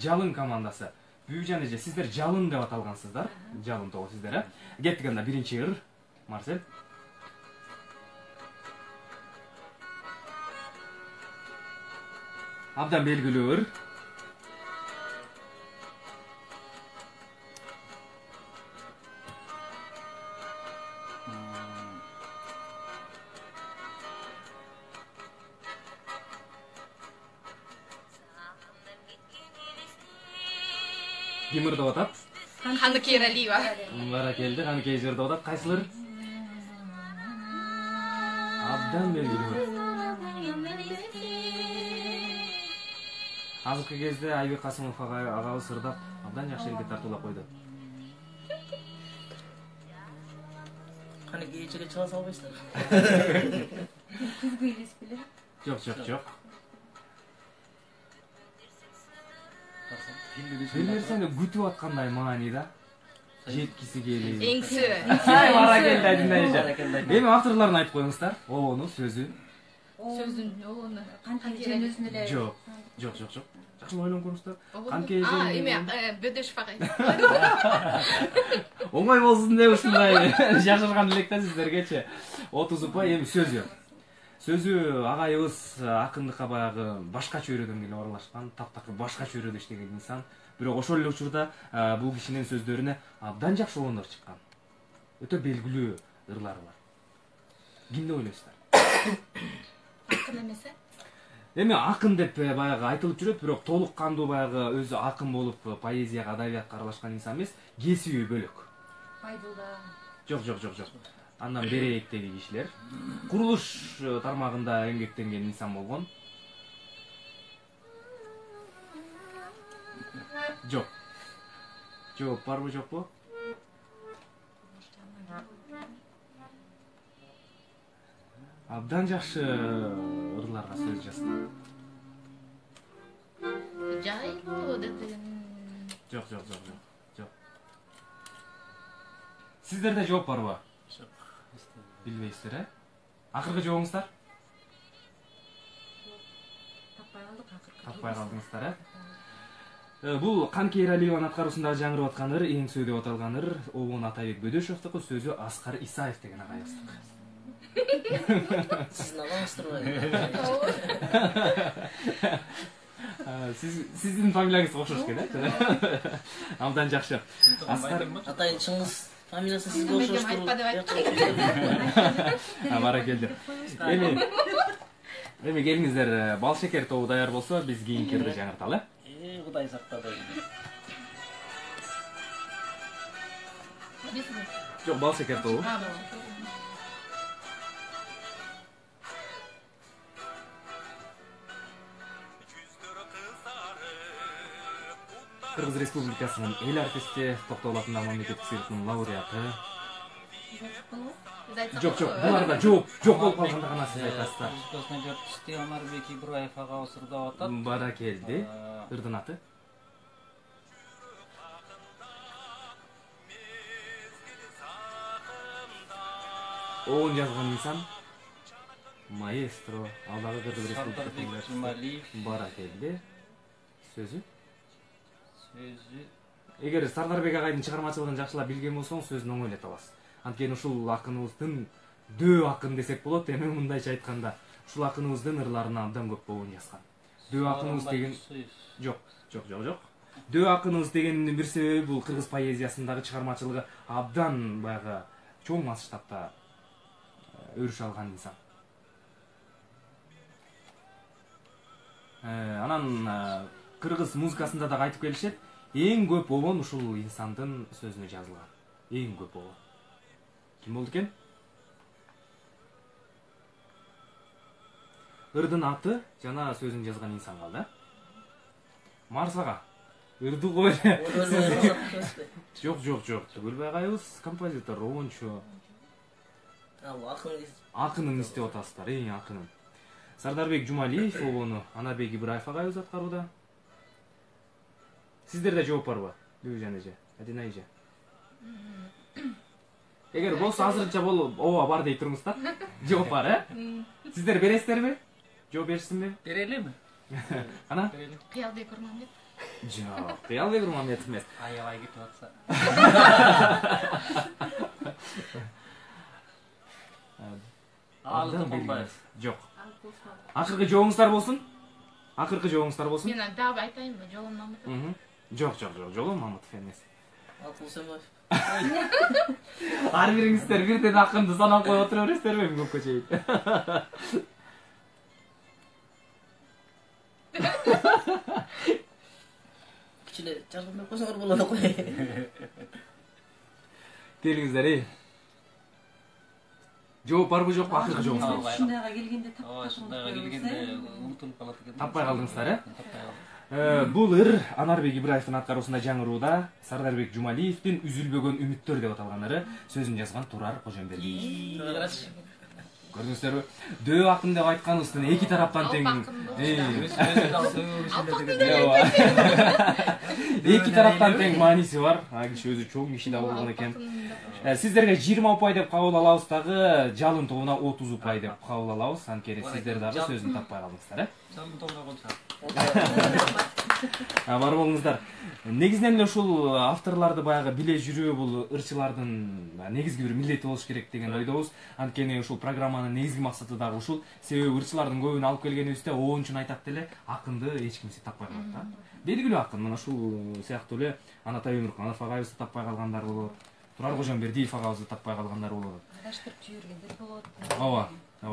Жалын командасы. Бүбүжан эже, сиздер жалын деп аталгансыздар. Жалын тобу сиздер, Кеттик анда биринчи ыр. Марсель. Абдан белгилүү ыр. Ким ырдап атат? Каныкей Эралиева. Баракелди, Каныкей ырдап атат. Кайсыл ыр? Абдан белгилүү. Азыркы кезде Айбек Касымов агабыз ырдап, абдан жакшы элге тартуулап койду. Каныкей эчеге чыга салбайсыздар. Күзгү элес беле. Жок. Бир нерсени күтүп аткандай маани да. Жеткиси келип. Эңсү. Баракелди Айдина. Эми авторлорун айтып коюңуздар. Обонун сөзү. Сөзүн оны Каныкей өзүн эле. Жок. Жакшы ойлонуп көрүңүздөр. Каныкей эме Бөдөшов агай. Оңой болсун деп ушундай жашырган элек да сиздергечи. 30 упай эми сөзү. Сөзү агайыбыз акындыкка баягы башкача өрөдөн келип аралашкан, таптакыр башкача өрөдө иштеген инсан. Бирок ошол эле учурда бул кишинин сөздөрүнө абдан жакшы обондор чыккан. Өтө белгилүү ырлары бар. Кимди ойлойсуздар? Акын эмесе? Эми акын деп баягы айтылып жүрөт, бирок толук кандуу баягы өзү акын болуп поэзияга, адабиятка аралашкан инсан эмес, кесиби бөлөк. Байдылда. Жок. Андан берээктеги кишилер. Курулуш тармагында эмгектенген инсан болгон. Жок. Жооп барбы, жокпу? Абдан жакшы ырларга сөз жазган. Жайлуу деген. Жок. Сиздерде жооп барбы? Жок. Билбейсиздер, Акыркы жообуңуздар? Таппай калдыңыздар, Бул Каныкей Эралиеванын аткаруусундагы жаңырып аткан ыр, Эңсүү деп аталган ыр, обону Атайбек Бөдөшовдуку, сөзү Аскар Исаев деген агайыбыздыкы. Сиздин агаңыз турбайбы? Сиздин фамилияңыз окшош экен, Абдан жакшы. Атайын Чыңгыз фамилиясы сизге окшош Баракелди. Эми келиңиздер, бал шекер тобу даяр болсо, биз кийинки ырды жаңырталы. Кудай сактады. Жок, бал шекер тобу. Кыргыз Республикасынын эл артисти, Токтогул атындагы мамлекеттик сыйлыктын лауреаты. Жок, буларда жок болуп калганда гана сиз айтасыздар. Республикасынын жартисти Анарбек Ибраев агабыз ырдап атат. Баракелди. Ырдын аты? Оон жазган инсан маэстро, алдагы Кыргыз Республикасынын Баракелди. Сөзү? Эгер Сардарбек агайдын чыгармачылыгын жакшылап билген болсоңуз, сөзүн оңой эле табасыз. Анткени ушул акыныбыздын дөө акын десек болот, эми мындайча айтканда, ушул акыныбыздын ырларына абдан көп обон жазган. Дөө акыныбыз деген жок. Дөө акыныбыз дегендин бир себеби бул кыргыз поэзиясындагы чыгармачылыгы абдан баягы чоң масштабта өрүш алган инсан. Анан кыргыз музыкасында да айтып келишет, эң көп обон ушул инсандын сөзүнө жазылган. Эң көп обон. Ким болду экен? Ырдын аты жана сөзүн жазган инсан калды. Марсага. Ырды кой. Жок. Түгүлбай агайыбыз композитор, оончу. Акынын издеп атасыздар, эң акынын. Сардарбек Жумалиев обону Анарбек Ибраев агайыбыз аткарууда. Сиздерде жооп барбы? Бүбүжан эже, Адина эже. Эгер болсо азырынча болуп, ооба бар дей туруңуздар. Жооп бар, Сиздер бересиздерби? Жооп беришсинби? Берелими? Кана? Кыялбек Урманбет. Жок, Кыялбек Урманбетов эмес. Аябай кетип атса. Алды Токонбаев. Жок. Акыркы жообуңуздар болсун. Акыркы жообуңуздар болсун. Мен дагы айтайынбы, Жолон Мамытов. Жок, Жолон Мамытов эмес. Алпул Сембаев. Ар бириңиздер бирден акынды санап коюп отура бересиздерби көпкө чейин? Кичине жардам берип койсоңор болот го. Келиңиздер, жооп барбы жокпу акыркы жообуңуздар? Ушундайга келгенде таппай Ушундайга келгенде унутулуп калат экен. Таппай калдыңыздар, Таппай калдым. Бул ыр Анарбек Ибраевдин аткаруусунда жаңырууда Сардарбек Жумалиевдин Үзүлбөгөн үмүттөр деп аталган ыры сөзүн жазган Турар Кожомбердиев. Көрдүңүздөрбү? Дөө акын деп айтканыбыздын эки тараптан тең. Эки тараптан тең мааниси бар. Ал киши өзү чоң киши да болгон экен. Сиздерге 20 упай деп кабыл алабыз дагы, жалын тобуна 30 упай деп кабыл алабыз. Анткени сиздер дагы сөзүн таппай калдыңыздар, Жалын тобуна конча. Бар болуңуздар. Негизинен эле ушул авторлорду баягы биле жүрүү бул ырчылардын негизги бир милдети болуш керек деген ойдобуз. Анткени ушул программанын негизги максаты дагы ушул. Себеби ырчылардын көбүн алып келгенибизде оончун айтат деле акынды эч кимси таппай калат да. Белгилүү акын мына ушул сыяктуу эле Анатай Өмүрканов агайыбызды таппай калгандар болот. Турар Кожомбердиев агабызды таппай калгандар болот. Адаштырып жибергендер болот. Ооба,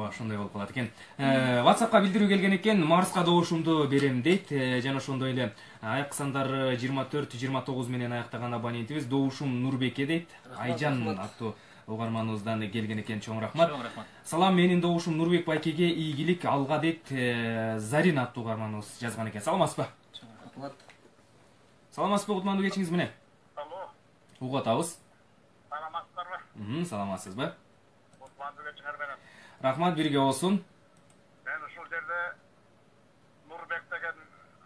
ошондой болуп калат экен. WhatsApp'ка билдирүү келген экен, Марска добушумду берем дейт. Жана ошондой эле аяк сандары 24-29 менен аяктаган абонентибиз Добушум Нурбеке дейт. Айжан аттуу угарманыбыздан келген экен, чоң рахмат. Салам, менин Добушум Нурбек байкеге ийгилик алга дейт. Зарин аттуу угарманыбыз жазган экен. Саламатсызбы? Саламатсызбы, кутмандуу кечиңиз менен. Алло. Угуп атабыз. Саламатсыздарбы? Саламатсызбы? Кутмандуу кечиңер менен. Рахмат, бирге болсун. Мен ушул жерде Нурбек деген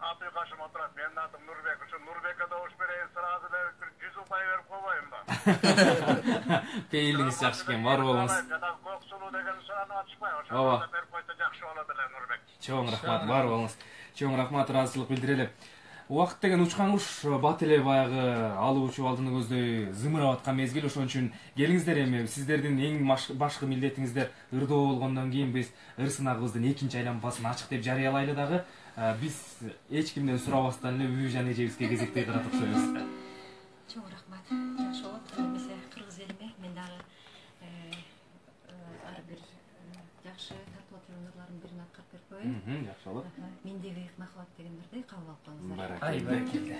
аты кашым отурат. Менин атым Нурбек. Ушул Нурбекке добуш берейин, сразу эле 100 упай берип койбоймунбу? Пейилиңиз жакшы экен, бар болуңуз. Жана Көксулуу деген сураны ачпай, Ооба. ошондо берип койсо жакшы болот эле Нурбек. Чоң рахмат, бар болуңуз. Чоң рахмат, ыраазычылык билдирели. Убакыт деген учкан куш, бат эле баягы алып учуп алдыны көздөй зымырап аткан мезгил, ошон үчүн келиңиздер эми сиздердин эң башкы милдетиңиздер ырдоо болгондон кийин биз ыр сынагыбыздын экинчи айланмасын ачык деп жарыялайлы дагы. Биз эч кимден сурабастан эле Бүбүжан эжебизге кезектей таратып коебуз. Чоң рахмат. Жакшы болот. Эмесе кыргыз элиме мен дагы ар бир жакшы тартып отурган ырлардын бирин аткарып берип коеюн. Жакшы болот. Мендеги махабат дегендерди кабыл алып коюңуздар. Баракалла. Баракалла.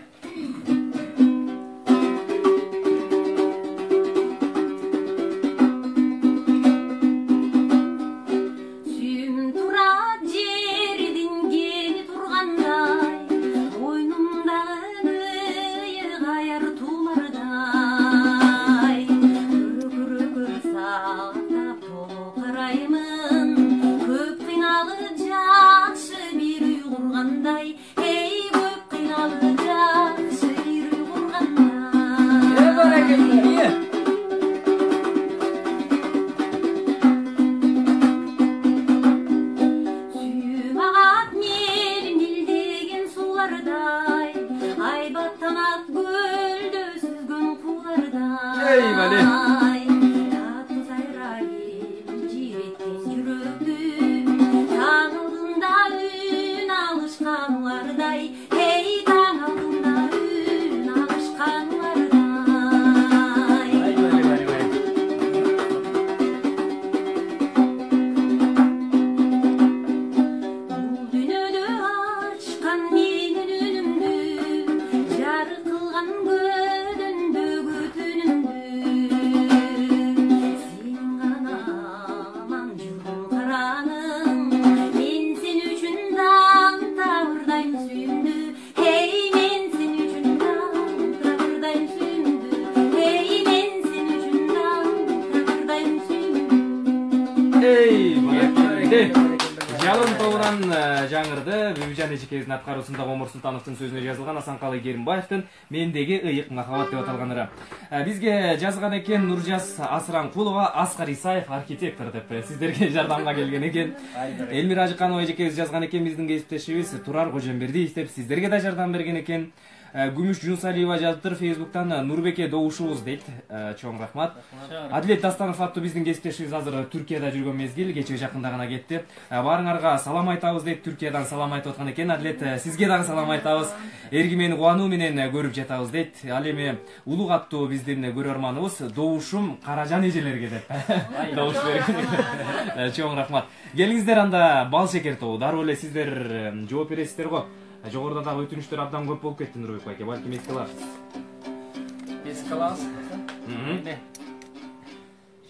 Жалын тобунан жаңырды Бүбүжан эжекебиздин аткаруусунда Омур Султановдун сөзүнө жазылган Асанкалы Керимбаевдин Мендеги ыйык махабат деп аталган бизге жазган экен Нуржаз Асранкулова, Аскар Исаев архитектор деп сиздерге жардамга келген экен. Элмира Ажыканова эжекебиз жазган экен биздин кесиптешибиз Турар Кожомбердиев деп сиздерге да жардам берген экен. Күмүш Жунсалиева жазыптыр Фейсбуктан Нурбеке добушубуз дейт. Чоң рахмат. Адилет Дастанов аттуу биздин кесиптешибиз азыр Түркияда жүргөн мезгил, кечээ жакында гана кетти. Барыңарга салам айтабыз дейт. Түркиядан салам айтып аткан экен. Адилет, сизге дагы салам айтабыз. Эргимени кубануу менен көрүп жатабыз дейт. Ал эми Улук аттуу биздин көрөрманыбыз добушум Каражан эжелерге деп добуш берген. Чоң рахмат. Келиңиздер анда бал шекер тобу. Дароо эле сиздер жооп бересиздер го. Жогоруда дагы өтүнүчтөр абдан көп болуп кетти Нурбек байке. Балким эске аларсыз. Эске алабыз.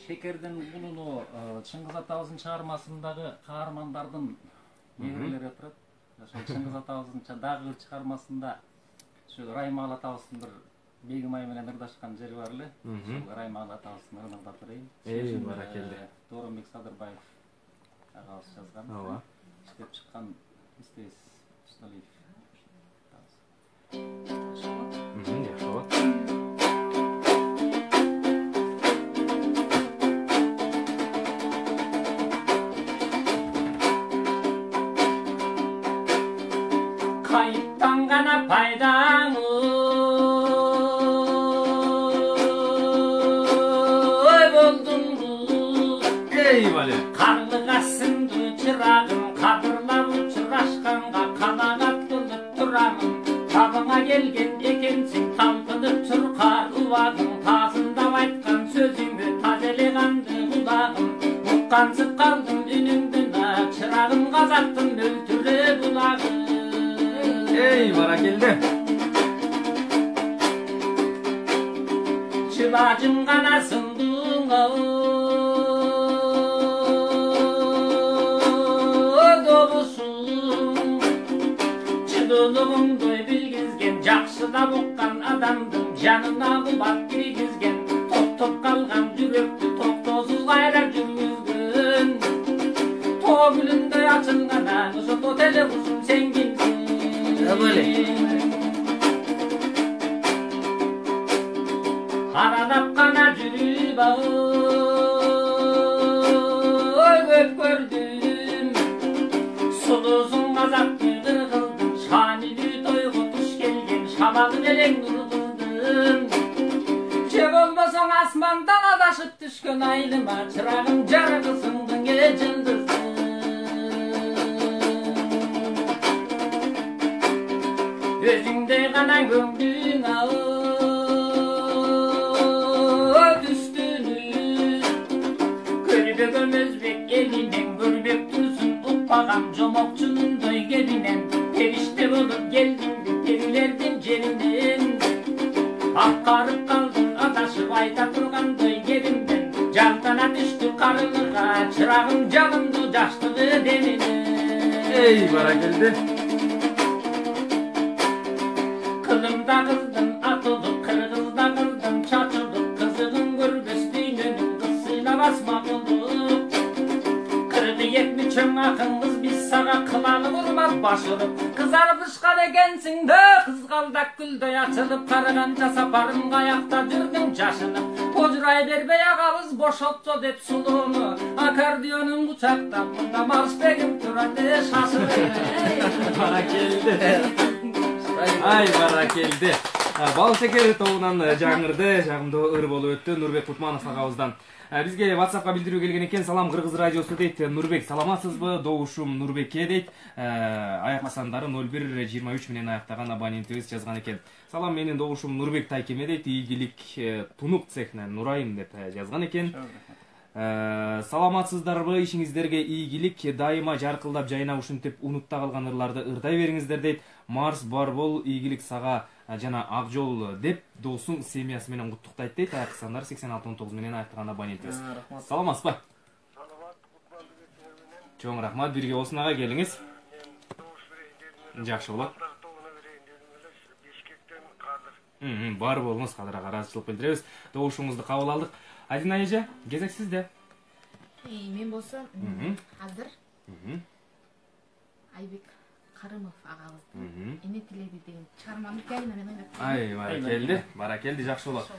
Шекердин булуну Чыңгыз атабыздын чыгармасындагы каармандардын неберелери турат. Ошол Чыңгыз атабыздын дагы чыгармасында ушу Раймал атабыздын бир Бегимай менен ырдашкан жери бар эле. Ошол Раймал атабыздын ырдында турайын. Баракелде. Дооронбек Садырбаев агабыз жазган. Ооба. Иштеп чыккан Истес Сталиев. Kayıptan gana paydanı buldum. Eyvallah. Karlığa sındı çırağım, kadırla uçuraşkanğa kanagat kılıp duramım. Tabına gelgen ekensin, talpınıp tur kar uvağım. Tazında aytkan sözüngü tazelegandı kulağım. Uqqansıp kaldım ününgdün çırağım kazattım öldüre bulağım. Ey barakelde. Çılacım kana sındın doğusun. Çıdılığın doy bilgizgen, jakşıda bukkan adamdın. Canına kulak girgizgen, top top kalgan yürekti, toktozuz gayrar жүрgüzgün. Togülünde açılgana, ışı totele uzun sen kimsin? Karadap kana жүрüp göp gördüm. Suluzun kazaktı kırgıldım, şanili toygu tuş gelgen, şabağın eleng durguldım. Çek olmasan asmandan adaşıp düşkön aylıma, çırağım jargısındın gecildizim. Özüngde gana gömdüğün düştünü. Körbegöm özbek elinden, görbek dursun uppagam jomokçunun doy gelinen. Perişte bolup geldin perilerden jerinden. Akkarıp kaldın adaşıp ayta turgan doy yerimden. Jantana düştü karılığa, çırağım janımdı jaştığı demine. Ey barakelde. Kılımda kızdım atıldık, kırgızda kızdım çatıldık. Kızığın görbüs düğününün kızıyla basma bulduk. Kırgı yetmi çöң akınız biz sana kılanı vurmaz başırıp. Kızarıp ışkal ekensin de kızgaldak gülde açılıp. Karıganca saparım kayakta жүрдüm şaşınıp. Pocuray berbey ağabız boşotso dep suluğunu. Akardiyonun uçakta bunda marş begim turadı şaşırır. Barakelde. Ay barakelde. Бал шекер тобунан жаңырды, жагымдуу ыр болуп өттү Нурбек Кутманов агабыздан. Бизге WhatsAppка билдирүү келген экен. Салам Кыргыз радиосу дейт. Нурбек саламатсызбы? Добушум Нурбекке дейт. Аяк сандары 0123 менен аяктаган абонентибиз жазган экен. Салам менин добушум Нурбек Тайкеме дейт. Ийгилик тунук цехинен Нурайым деп жазган экен. Саламатсыздарбы? Ишиңиздерге ийгилик, дайыма жаркылдап жайнап ушинтип унутта калган ырларды ырдай бериңиздер дейт. Марс бар бол, ийгилик сага жана ак жол деп досуң семьясы менен куттуктайт дейт. Аяк сандар 8619 менен аяктаган абонентибиз. Саламатсызбы? Чоң рахмат, бирге осунага келиңиз. Жакшы болот. Бар болуңуз, Кадырга ыраазычылык билдиребиз. Добушуңузду кабыл алдык. Адина эже, кезек сизде. Мен болсо азыр Айбек Карымов агабыздын эне тилеги деген чыгарманы жайына мен ойлоп. Баракелди, жакшы болот.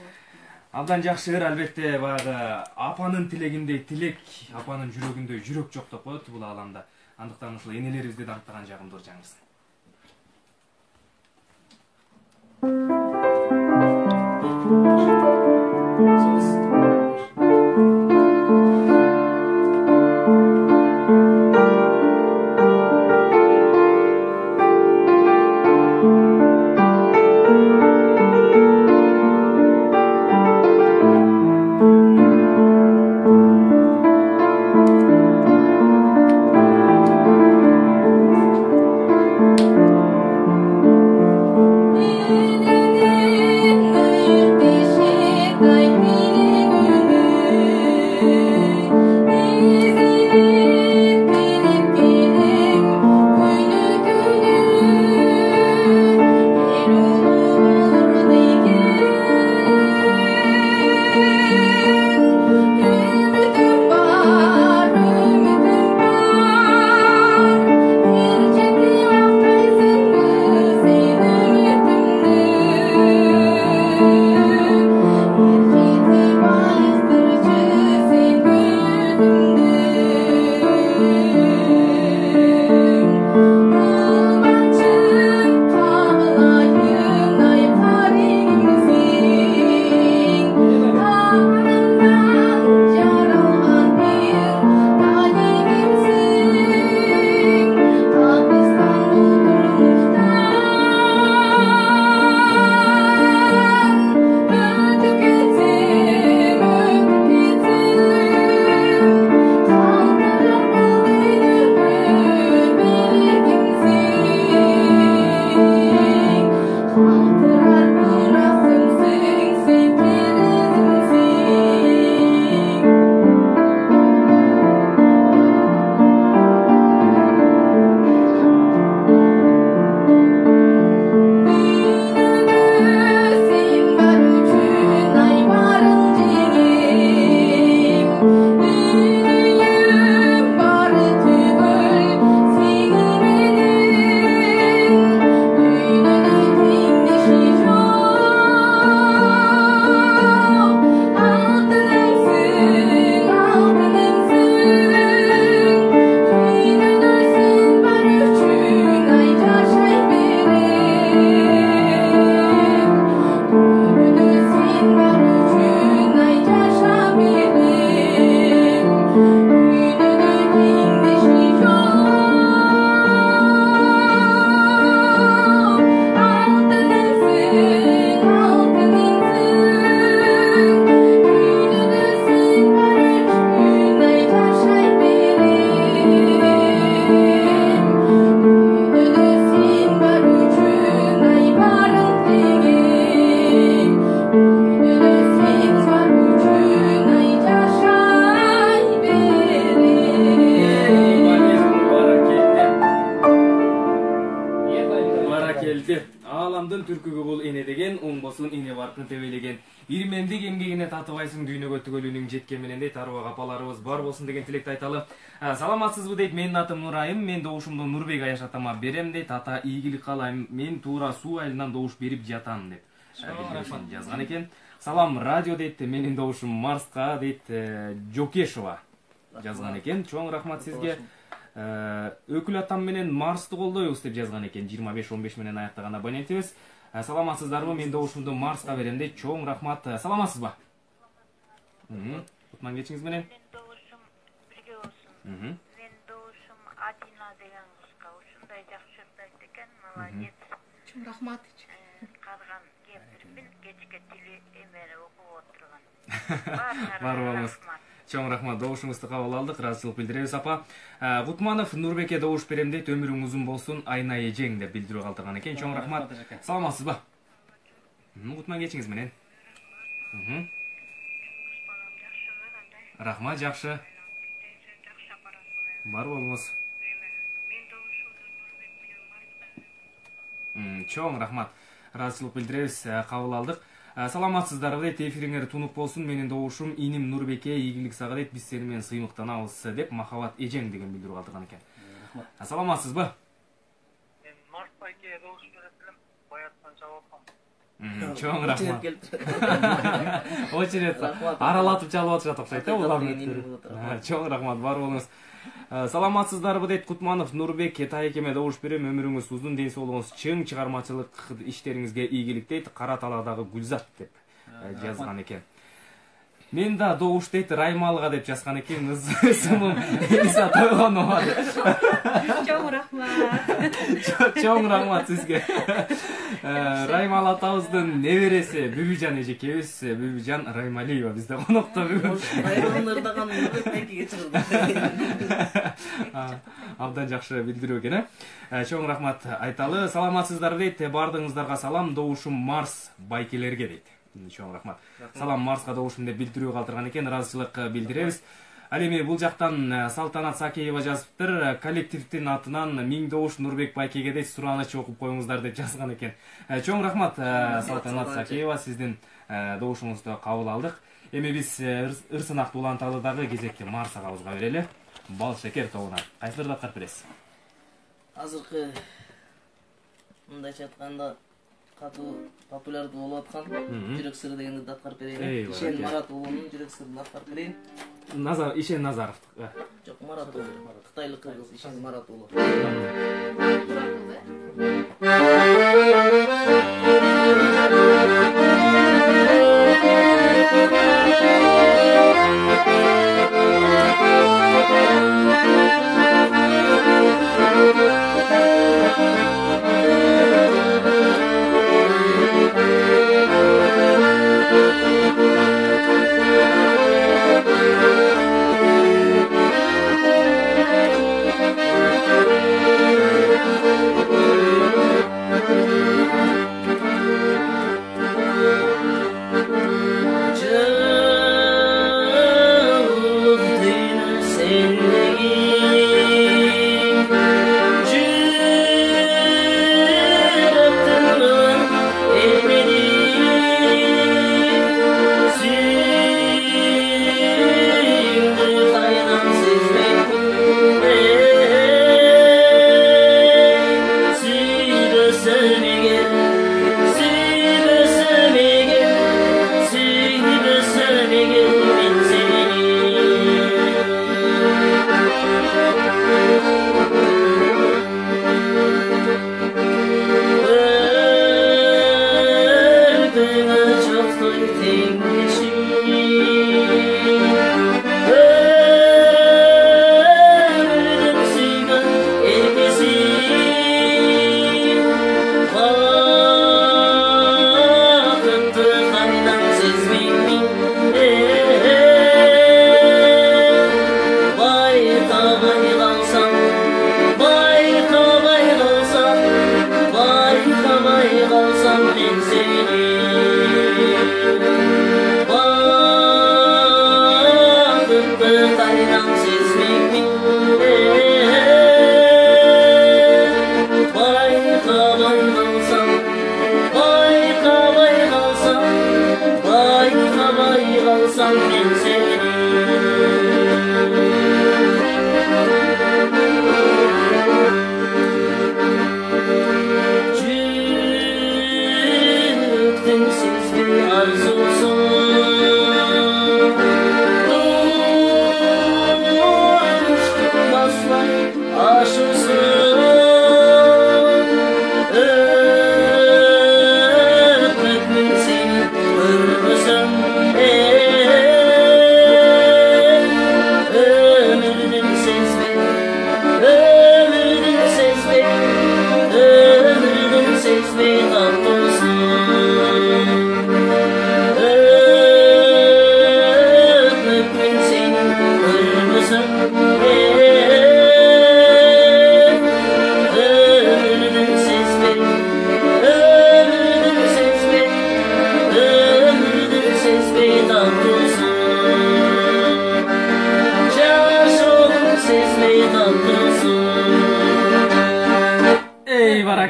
Абдан жакшыгыр, албетте баягы апанын тилегиндей тилек, апанын жүрөгүндөй жүрөк жок деп коет бул ааламда. Андыктан ушул энелерибизди даңктаган жагымдуу жаңырсын. Ааламдын түркүгү бул эне деген, оңбосун эне баркын тебелеген. Ирмендик эмгегине татыбайсың дүйнөгө түгөлүнүң жеткен менендей тарбак апаларыбыз бар болсун деген тилекти айталы. Саламатсызбы дейт, менин атым Нурайым, мен добушумду Нурбек Аяш атама берем дейт. Ата ийгилик каалайм, мен туура суу айылынан добуш берип жатам деп жазган экен. Салам радио дейт, менин добушум Марска дейт, Жокешова жазган экен. Чоң рахмат сизге. Өкүл атам менен Марсты колдойбуз деп жазган экен. 25-15 менен аяктаган абонентибиз. Саламатсыздарбы? Мен добушумду Марска берем дейт. Чоң рахмат. Саламатсызбы? Утман кечиңиз менен. Мен добушум бирге болсун. Мен добушум Адина деген кызга ушундай жакшы айтты экен. Молодец. Чоң рахмат. Калган кемпирмин, кечке тили эмери окуп отурган. Бар болуңуз. Чоң рахмат, добушуңузду кабыл алдык, ыраазычылык билдиребиз апа. Гутманов Нурбекке добуш берем дейт, өмүрүң узун болсун, айна эжең деп билдирүү калтырган экен. Чоң рахмат. Саламатсызбы? Гутман кечиңиз менен. Рахмат, жакшы. Бар болуңуз. Чоң рахмат. Ыраазычылык билдиребиз, кабыл алдык. Саламатсыздарбы дейт, эфириңер тунук болсун, менин добушум иним Нурбекке ийгилик сага дейт, биз сени менен сыймыктанабыз деп Махабат эжең деген билдирүү калтырган экен. Саламатсызбы? Чоң рахмат. Очередь аралатып чалып атышат окшойт да улам. Чоң рахмат, бар болуңуз. Саламатсыздарбы дейт Кутманов Нурбек. Таекеме добуш берем, өмүрүңүз узун, ден соолугуңуз чың, чыгармачылык иштериңизге ийгилик дейт. Кара Талаадагы Гүлзат деп жазган экен. Мен да добуш дейт Раймалга деп жазган экен. Ысымым Элиса Тойгонова. Чоң рахмат. Чоң рахмат сизге. Раймал атабыздын небереси Бүбүжан эжекебиз, Бүбүжан Раймалиева бизде конокто бүгүн. Раймалдаган Нурбек байкеге чыгды. Абдан жакшы билдирүү экен, Чоң рахмат айталы. Саламатсыздар дейт. Бардыгыңыздарга салам, добушум Марс байкелерге дейт. Чоң рахмат. Салам Марска добушум деп билдирүү калтырган экен. Ыраазычылык билдиребиз. Ал эми бул жактан Салтанат Сакеева жазыптыр. Коллективдин атынан миң добуш Нурбек байкеге дейт, сурааныч окуп коюңуздар деп жазган экен. Чоң рахмат Салтанат Сакеева, сиздин добушуңузду кабыл алдык. Эми биз ырсынактуу уланталы дагы кезекти Марс агабызга берели. Бал шекер тобунан кайсыларды аткарып бересиз? Азыркы мындайча айтканда катуу популярдуу болуп аткан жүрөк сыры дегенди аткарып берейин. Ишен Марат уулунун жүрөк сырын аткарып берейин. Ишен Назаров. Жок, Марат уулу. Кытайлык кыргыз Ишен Марат уулу.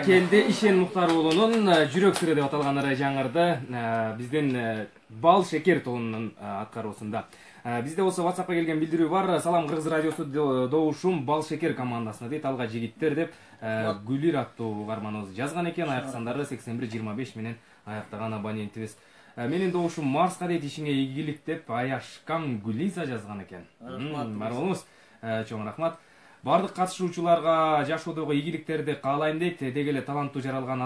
Келди Ишен Мухтар уулунун жүрөк сыры деп аталган жаңырды биздин Бал шекер тобунун аткаруусунда. Бизде болсо WhatsAppка келген билдирүү бар. Салам Кыргыз радиосу Добушум Бал Шекер командасына дейт, алга жигиттер деп Гүлир аттуу барманыбыз жазган экен. Аяк сандары 81-25 менен аяктаган абонентибиз. Менин Добушум Марска дейт, ишиңе ийгилик деп Аяшкан Гүлиза жазган экен. Бар болуңуз. Чоң рахмат. Бардык катышуучуларга жашоодогу ийгиликтерди каалайм дейт. Деги эле таланттуу жаралган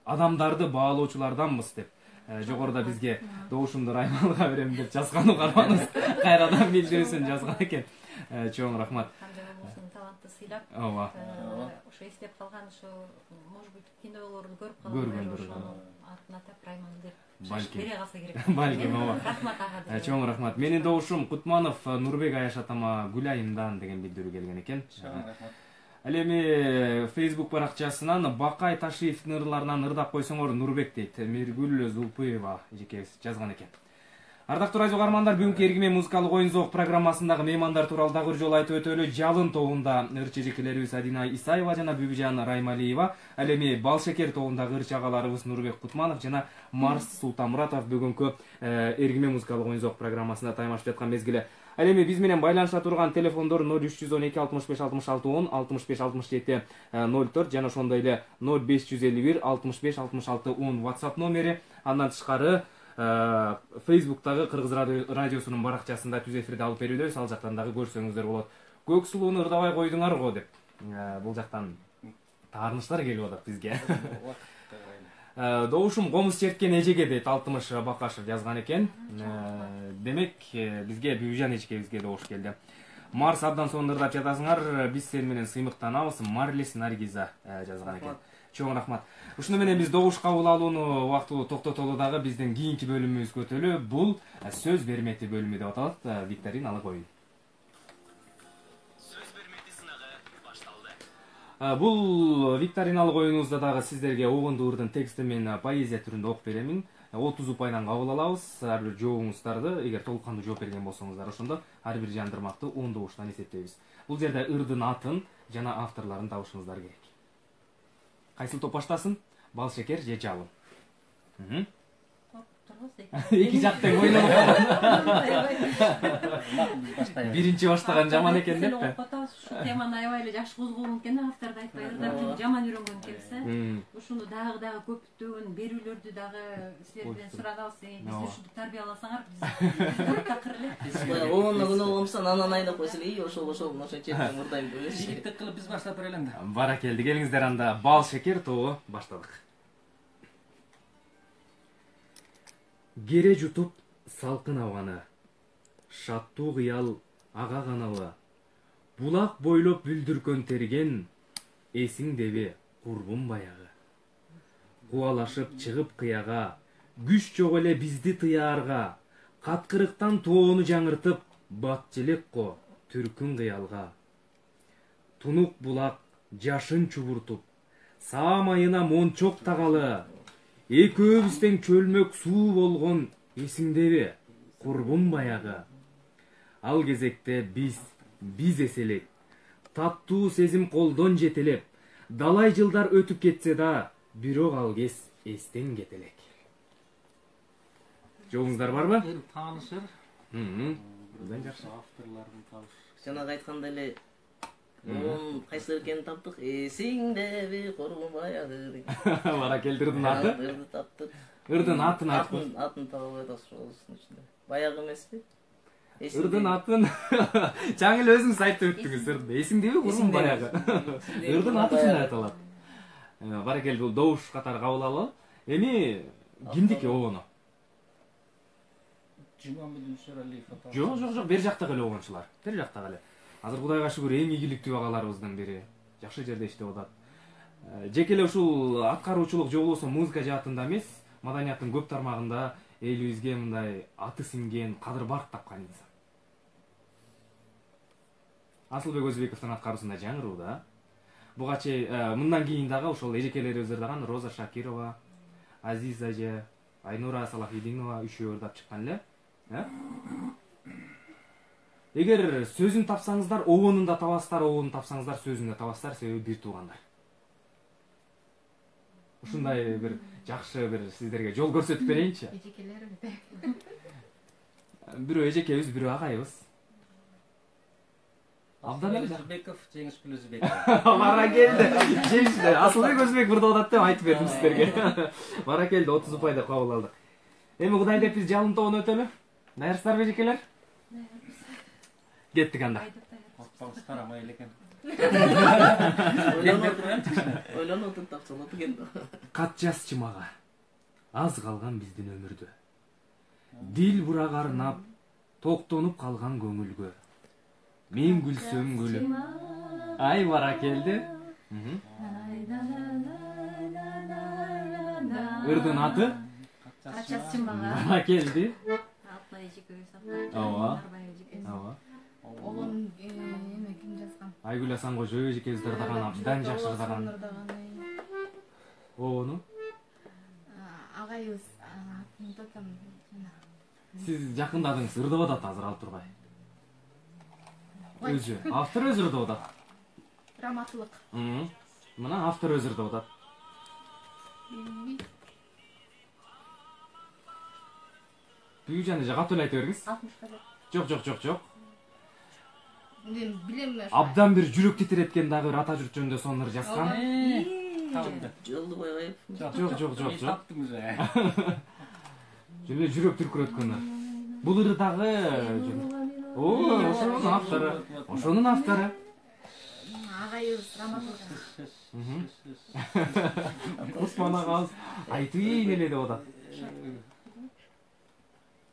адамдарды баалоочуларданбыз деп. Жогоруда бизге Добушумду Раймалга берем деп жазганы кармаңыз. Кайрадан билдирүүсүн жазган экен. Чоң рахмат. Талантты сыйлап. Ооба. Ошо эстеп калган, ошо, может быть, кинолорду көрүп калган, ошону атын атап Раймал деп. Балким. Бере калса керек. Балким, ооба. Рахмат ага. Чоң рахмат. Менин Добушум Кутманов Нурбек Аяш атама Гүлайымдан деген билдирүү келген экен. Ал эми Facebook баракчасынан Бакай Ташиевдин ырларынан ырдап койсоңор Нурбек дейт. Миргүл Зулпуева эжекебиз жазган экен. Ардактуу радио каармандар, бүгүнкү Эргиме музыкалык оюн зоок программасындагы меймандар тууралуу дагы бир жолу айтып өтөлү. Жалын тобунда ырчы эжекелерибиз Адина Исаева жана Бүбүжан Раймалиева, ал эми Бал Шекер тобундагы ырчы агаларыбыз Нурбек Кутманов жана Марс Султанмуратов бүгүнкү Эргиме музыкалык оюн зоок программасында таймашып жаткан мезгили. Ал эми биз менен байланышта турган телефондор 0312 65 66 10, 65 67 04 жана ошондой эле 0551 65 66 10 WhatsApp номери. Андан тышкары Facebook'тагы Кыргыз радиосунун баракчасында түз эфирде алып берүүлөбүз. Ал жактан дагы көрсөңүздөр болот. Көк сулууну ырдабай койдуңар го деп. Бул жактан таарыныштар келип атат бизге. Добушум комуз черткен эжеге дейт Алтымыш Бакашев жазган экен. Демек бизге Бүбүжан эжекебизге добуш келди. Марс абдан сонун ырдап жатасыңар. Биз сени менен сыймыктанабыз. Марлис Наргиза жазган экен. Чоң рахмат. Ушуну менен биз добуш кабыл алууну убактылуу токтотолу дагы биздин кийинки бөлүмүбүзгө өтөлү. Бул сөз бермети бөлүмү деп аталат. Викториналык оюн. Сөз бермети сынагы башталды. Бул викториналык оюнубузда дагы сиздерге угундуу ырдын тексти мен поэзия түрүндө окуп беремин. 30 упайдан кабыл алабыз. Ар бир жообуңуздарды, эгер толуккандуу жооп берген болсоңуздар, ошондо ар бир жандырмакты 10 добуштан эсептейбиз. Бул жерде ырдын атын жана авторлорун табышыңыздар керек. Кайсыл топ баштасын? Бал Шекер же Жалын? Эки жак тең ойлонуп калган. Биринчи баштаган жаман экен деппи? Ушу теманы аябай эле жакшы козгогон экен, авторду айтпай ырдап жаман үйрөнгөн экенбиз. Ушуну дагы көптөгөн берүүлөрдү дагы силерден суранабыз. Биз ушинтип тарбияласаңар, биз такыр эле. Оонуна күнөө болмаса анан айдап койсо эле, ошол чертен ырдайм деп. Жигиттик кылып биз баштап берели энди. Баракелди, келиңиздер анда Бал Шекер тобу баштадык. Гере жутуп салкын абаны, шаттуу кыял ага каналы, булак бойлоп бүлдүркөн терген, эсиңдеби курбум баягы. Кубалашып чыгып кыяга, күч жок эле бизди тыярга, каткырыктан тоону жаңыртып, батчелек ко түркүн кыялга. Тунук булак жашын чубуртуп, саамайына мончок тагалы, экөөбүздөн чөлмөк суу болгон эсиңдеби курбум баягы. Ал кезекте биз эселек, таттуу сезим колдон жетелеп, далай жылдар өтүп кетсе да, бирок ал кез эстен кетелек. Жоңуздар барбы? Таанышыр. Абдан жакшы. Авторлордун табыш. Жанагы айткандай эле кайсыл экенин таптык. Эсиңдеби курбум баягы деген. Баракелди, ырдын аты? Ырды таптык. Ырдын атын айтып. Атын таба албай атасыз ошонун ичинде. Баягы эмеспи? Ырдын атын жаңы эле өзүңүз айтып өттүңүз. Эсиңдеби курбум баягы. Ырдын аты ушундай айтылат. Баракелди, бул добуш катары кабыл алалы. Эми кимдики обону? Жумамбек Шералиев. Жок, бер жактагы эле обончулар. Бер жактагы эле. Азыр Кудайга шүгүр эң ийгиликтүү агаларыбыздын бири. Жакшы жерде иштеп атат. Жеке эле ушул аткаруучулук же болбосо музыка жаатында эмес, маданияттын көп тармагында элибизге мындай аты сиңген, кадыр барк тапкан инсан. Асылбек Өзбековдун аткаруусунда жаңыруу да. Буга чейин мындан кийин дагы ошол эжекелерибиз ырдаган Роза Шакирова, Азиза же, Айнура Салахидинова үшөө ырдап чыккан эле. Эгер сөзүн тапсаңыздар, обонун да табасыздар, обонун тапсаңыздар, сөзүн да табасыздар, себеби бир туугандар. Ушундай бир жакшы бир сиздерге жол көрсөтүп берейинчи. Бирөө эжекебиз, бирөө агайыбыз. Абдан эле. Өзбеков, Жеңишгүл Өзбеков. Баракелди. Жеңиште Асылбек Өзбек мырда атат деп айтып бердим сиздерге. Баракелди 30 ұпай деп кабыл алдык. Эми Кудай деп биз жалын тобун өтөлү. Даярсыздарбы эжекелер? Кеттик анда. Капкабыз карамай эле экен. Ойлонуп отуруп тапсалып экен. Кат жазчы мага. Аз калган биздин өмүрдө. Дил бурак арнап, токтонуп калган көңүлгө. Мен гүлсөм гүлүм. Ай баракелди. Ырдын аты? Качасчы мага. Баракелди. Алтынай эжекебиз аты. Ооба. Нарбай эжекебиз. Ооба. Оғын эме ким жазган? Айгүл Асанго жөө эжекебиз ырдаган, абдан жакшы ырдаган. Ону? Агайыбыз атын тотам жана. Сиз жакындадыңыз, ырдап атат азыр алып турбай. Өзү, автор өзү ырдап атат. Драматылык. Мына автор өзү ырдап атат. Бүйжаны катуу айта бериңиз. 60 Жок. Мен билем. Абдан бир жүрөк титиреткен дагы бир ата журт жөнүндө сонун жазган. Жолдубай айып. Жок. Таптыңыз э. Жөн эле жүрөк түркүрөткөн. Бул ырдагы ошонун автору. Агайыбыз драматылык. Осман агабыз айтайын эле деп атат.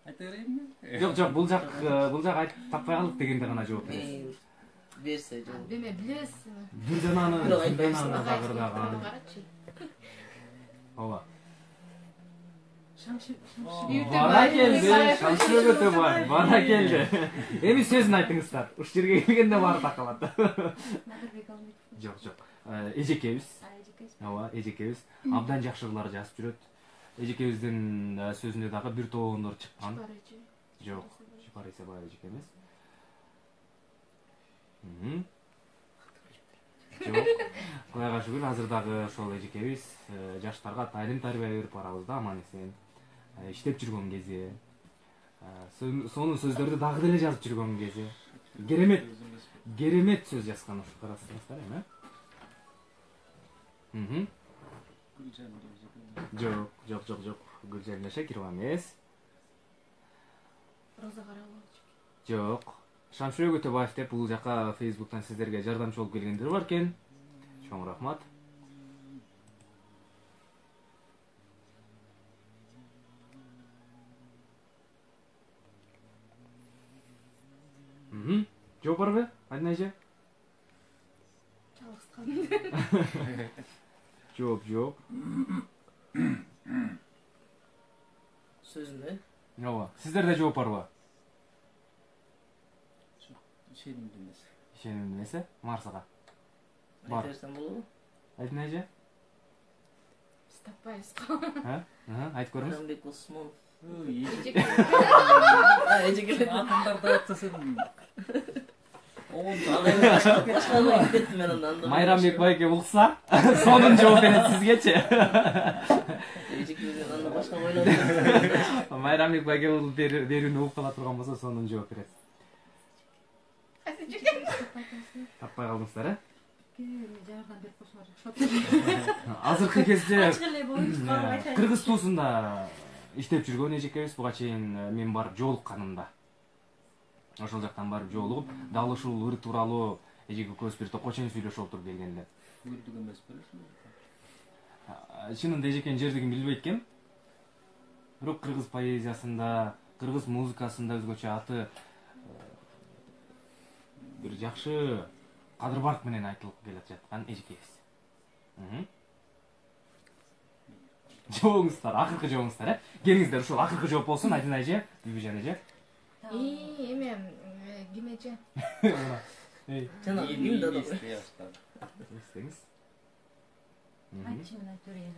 Айта берейинби? Жок, бул жак таппай калдык дегенде гана жооп бересиз. Берсе жок. Деме билесиз. Дурдананы ырдаган. Ооба. Баракелди, Шамшыр Өтөбай, баракелди. Эми сөзүн айтыңыздар. Уш жерге келгенде баары такалат. Жок. Эжекебиз. Ооба, эжекебиз абдан жакшы ырлар жазып жүрөт. Эжекебиздин сөзүндө дагы бир тоонор чыккан. Жок, Шипар Исабаев эжеке эмес. Жок. Кудайга шүгүр, азыр дагы ошол эжекебиз жаштарга таалим тарбия берип барабыз да, аман эсен. Иштеп жүргөн кези. Сонун сөздөрдү дагы деле жазып жүргөн кези. Керемет сөз жазган ушу карасаңыздар эми. Жок. Гүлжамина Шакирова эмес. Роза Каралова. Жок. Шамшыр Өтөбаев деп бул жака Facebook'тан сиздерге жардамчы болуп келгендер бар экен. Чоң рахмат. Жооп барбы? Айнайжа? Чалгыстан. Жооп. Сөзүндө. Ооба. Сиздерде жооп барбы? Ишенимдүү эмес. Ишенимдүү эмес, Марсага. Бар. Айтерсем болобу? Айнайжа? Биз таппайбыз го. Айтып көрүңүз. Рамбек Осмонов. Эжекелер атындарды айтса сен. Майрамбек байке укса, сонун жооп берет сизгечи. Майрамбек байке бул берүүнү угуп кала турган болсо, сонун жооп берет. Таппай калдыңыздар, э? Жардам берип койсоңор. Азыркы кезде Кыргыз Кыргыз туусунда иштеп жүргөн эжекебиз, буга чейин мен барып жоолукканымда. Ошол жактан барып жоолугуп, дал ушул ыр тууралуу эжеке көз бир топко чейин сүйлөшүп отуруп келгенде. Көрдүк эмес беле. Чынында эжекенин жердигин билбейт экен. Бирок кыргыз поэзиясында, кыргыз музыкасында өзгөчө аты бир жакшы кадыр-барк менен айтылып келе жаткан эжекебиз. Жооңуздар, акыркы жооңуздар, э? Келиңиздер, ушул акыркы жооп болсун, Айдын эже, Бибижан эже. Эме ким эже? Жана ким да Эстеңиз. Айтчы мен айтып берейин.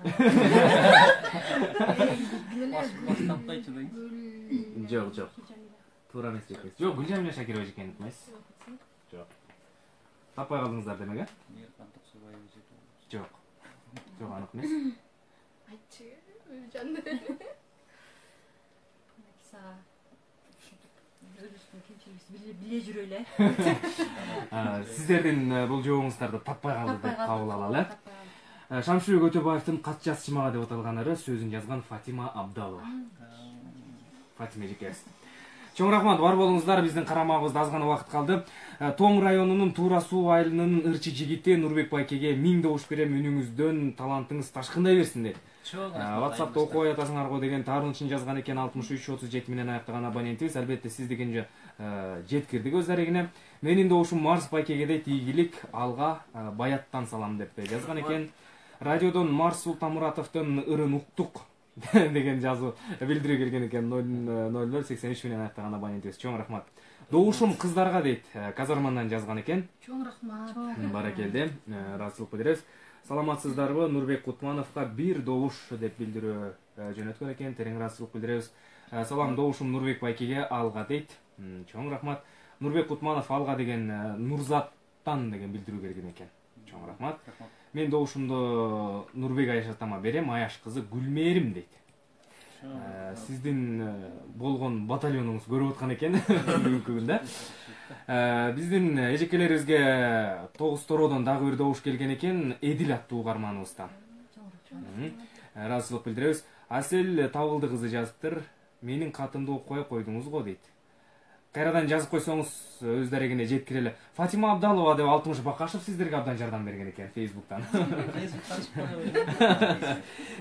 Таптайчы дейм. Жок. Туура эмес эжекебиз. Жок, Гүлжамина Шакирова эжекенин эмес. Жок. Таппай калдыңыздар демек, э? Жок. Жок, анык эмес. Айтчы, Жан. өзүбүздүн кемчилигибизди биле жүрө эле. Сиздердин бул жообуңуздарды таппай калды деп кабыл алалы. Шамшыбек Өтөбаевдин кат жазчымага деп аталган ыры сөзүн жазган Фатима Абдалова. Фатима эжекебиз. Чоң рахмат, бар болуңуздар, биздин карамагыбызда аз гана убакыт калды. Тоң районунун Туура суу айылынын ырчы жигити Нурбек байкеге 1000 добуш берем, үнүңүздөн талантыңыз ташкындай берсин деп. WhatsApp'та окуп атасыңар го деген таарынычын жазган экен 6337 менен аяктаган абонентибиз. Албетте сиздикин жеткирдик өз дарегине. Менин добушум Марс байкеге дейт, ийгилик алга Баяттан салам деп жазган экен. Радиодон Марс Султанмуратовдун ырын уктук деген жазуу билдирүү келген экен. 0083 менен аяктаган абонентибиз. Чоң рахмат. Добушум кыздарга дейт, Казармандан жазган экен. Чоң рахмат. Баракелде. Ыраазычылык билдиребиз. Саламатсыздарбы? Нурбек Кутмановго 1 добуш деп билдирүү жөнөткөн экен. Терең ыраазычылык билдиребиз. Салам, добушум Нурбек байкеге алга дейт. Чоң рахмат. Нурбек Кутманов алга деген Нурзаттан деген билдирүү келген экен. Чоң рахмат. Мен добушумду Нурбек Айшатама берем, Аяш кызы Гүлмээрим дейт. Сиздин болгон батальонуңуз көрүп аткан экен бүгүнкү күндө. Биздин эжекелерибизге 9 тородон дагы бир добуш келген экен, Эдил аттуу угарманыбыздан. Ыраазычылык билдиребиз. Асел Табылды кызы жазыптыр. Менин катымды окуй койдуңуз го дейт. Кайрадан жазып койсоңуз өз дарегине жеткире эле. Фатима Абдалова деп Алтымыш Бакашев сиздерге абдан жардам берген экен Facebook'тан.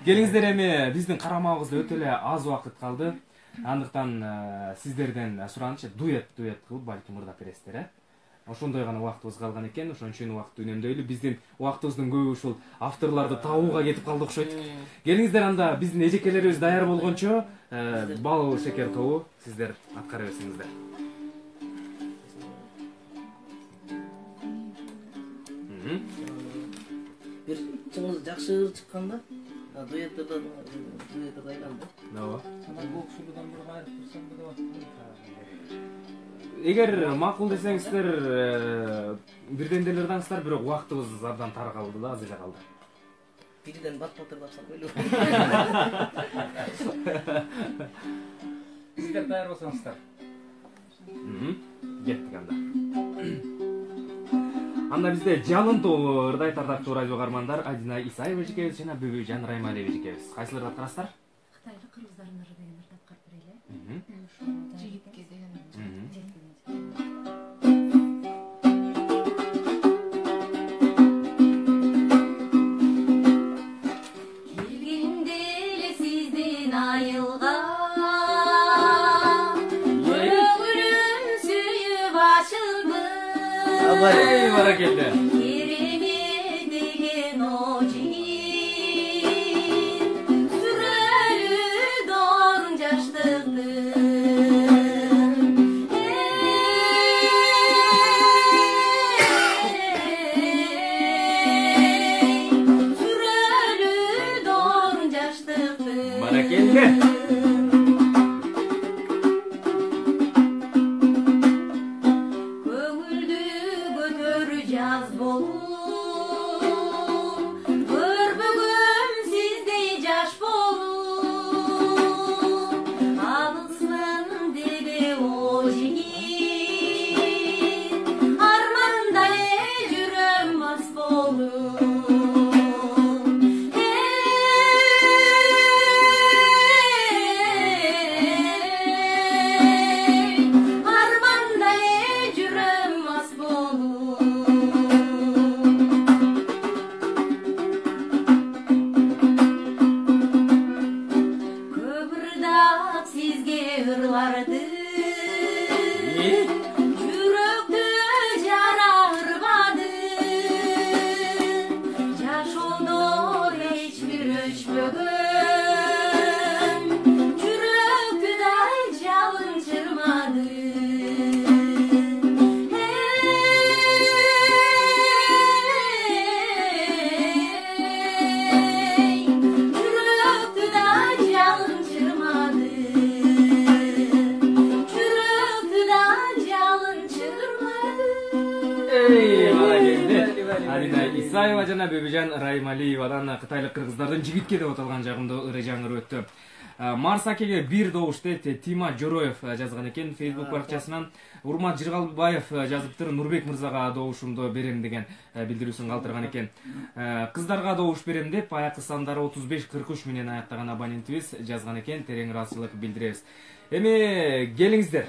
Келиңиздер, эми биздин карамагыбызда өтө эле аз убакыт калды. Андыктан сиздерден сураныч дуэт кылып балким ырдап бересиздер, Ошондой гана убактыбыз калган экен, ошон үчүн убакытты үнөмдөйлү. Биздин убактыбыздын көбү ушул авторлорду табууга кетип калды окшойт. Келиңиздер, анда биздин эжекелерибиз даяр болгончо бал шекер тобу сиздер аткара берсеңиздер. Бир чыңгыз жакшы ыр чыкканда, дуэттерден айганда. Ооба. Ана бул кишиден бир кайрып турсам деп Эгер макул десеңиздер, бирден деле ырдаңыздар, бирок убактыбыз абдан тар калды да, аз эле калды. Бирден бат-батыр баксак ойлойм. Сиздер даяр болсоңуздар. Кеттик анда. Анда бизде жалын тобу ырдайт, ардактуу радио кармандар. Адина Исаева эжекебиз жана Бүбүжан Раймалиев эжекебиз. Кайсыларды ырдаттырасыздар? Кытайлык кыргыздардын ыры деген ырдап карап берели. Жигитке деген. Келгенде эле сиздин айылга Эй, баракелде. Керемет деген о жигит, сүрөлү дон жаштыктын. Сүрөлү дон жаштыктын. Баракелде. Адина Исаева жана Бүбүжан Раймалиевадан кытайлык кыргыздардын жигитке деп аталган жагымдуу ыры жаңырып өттү. Марс акеге бир добуш дейт Тима Жороев жазган экен Facebook баракчасынан. Урмат Жыргалбаев жазыптыр, Нурбек мырзага добушумду берем деген билдирүүсүн калтырган экен. Кыздарга добуш берем деп аякы сандары 35-43 менен аяктаган абонентибиз жазган экен. Терең ыраазычылык билдиребиз. Эми келиңиздер.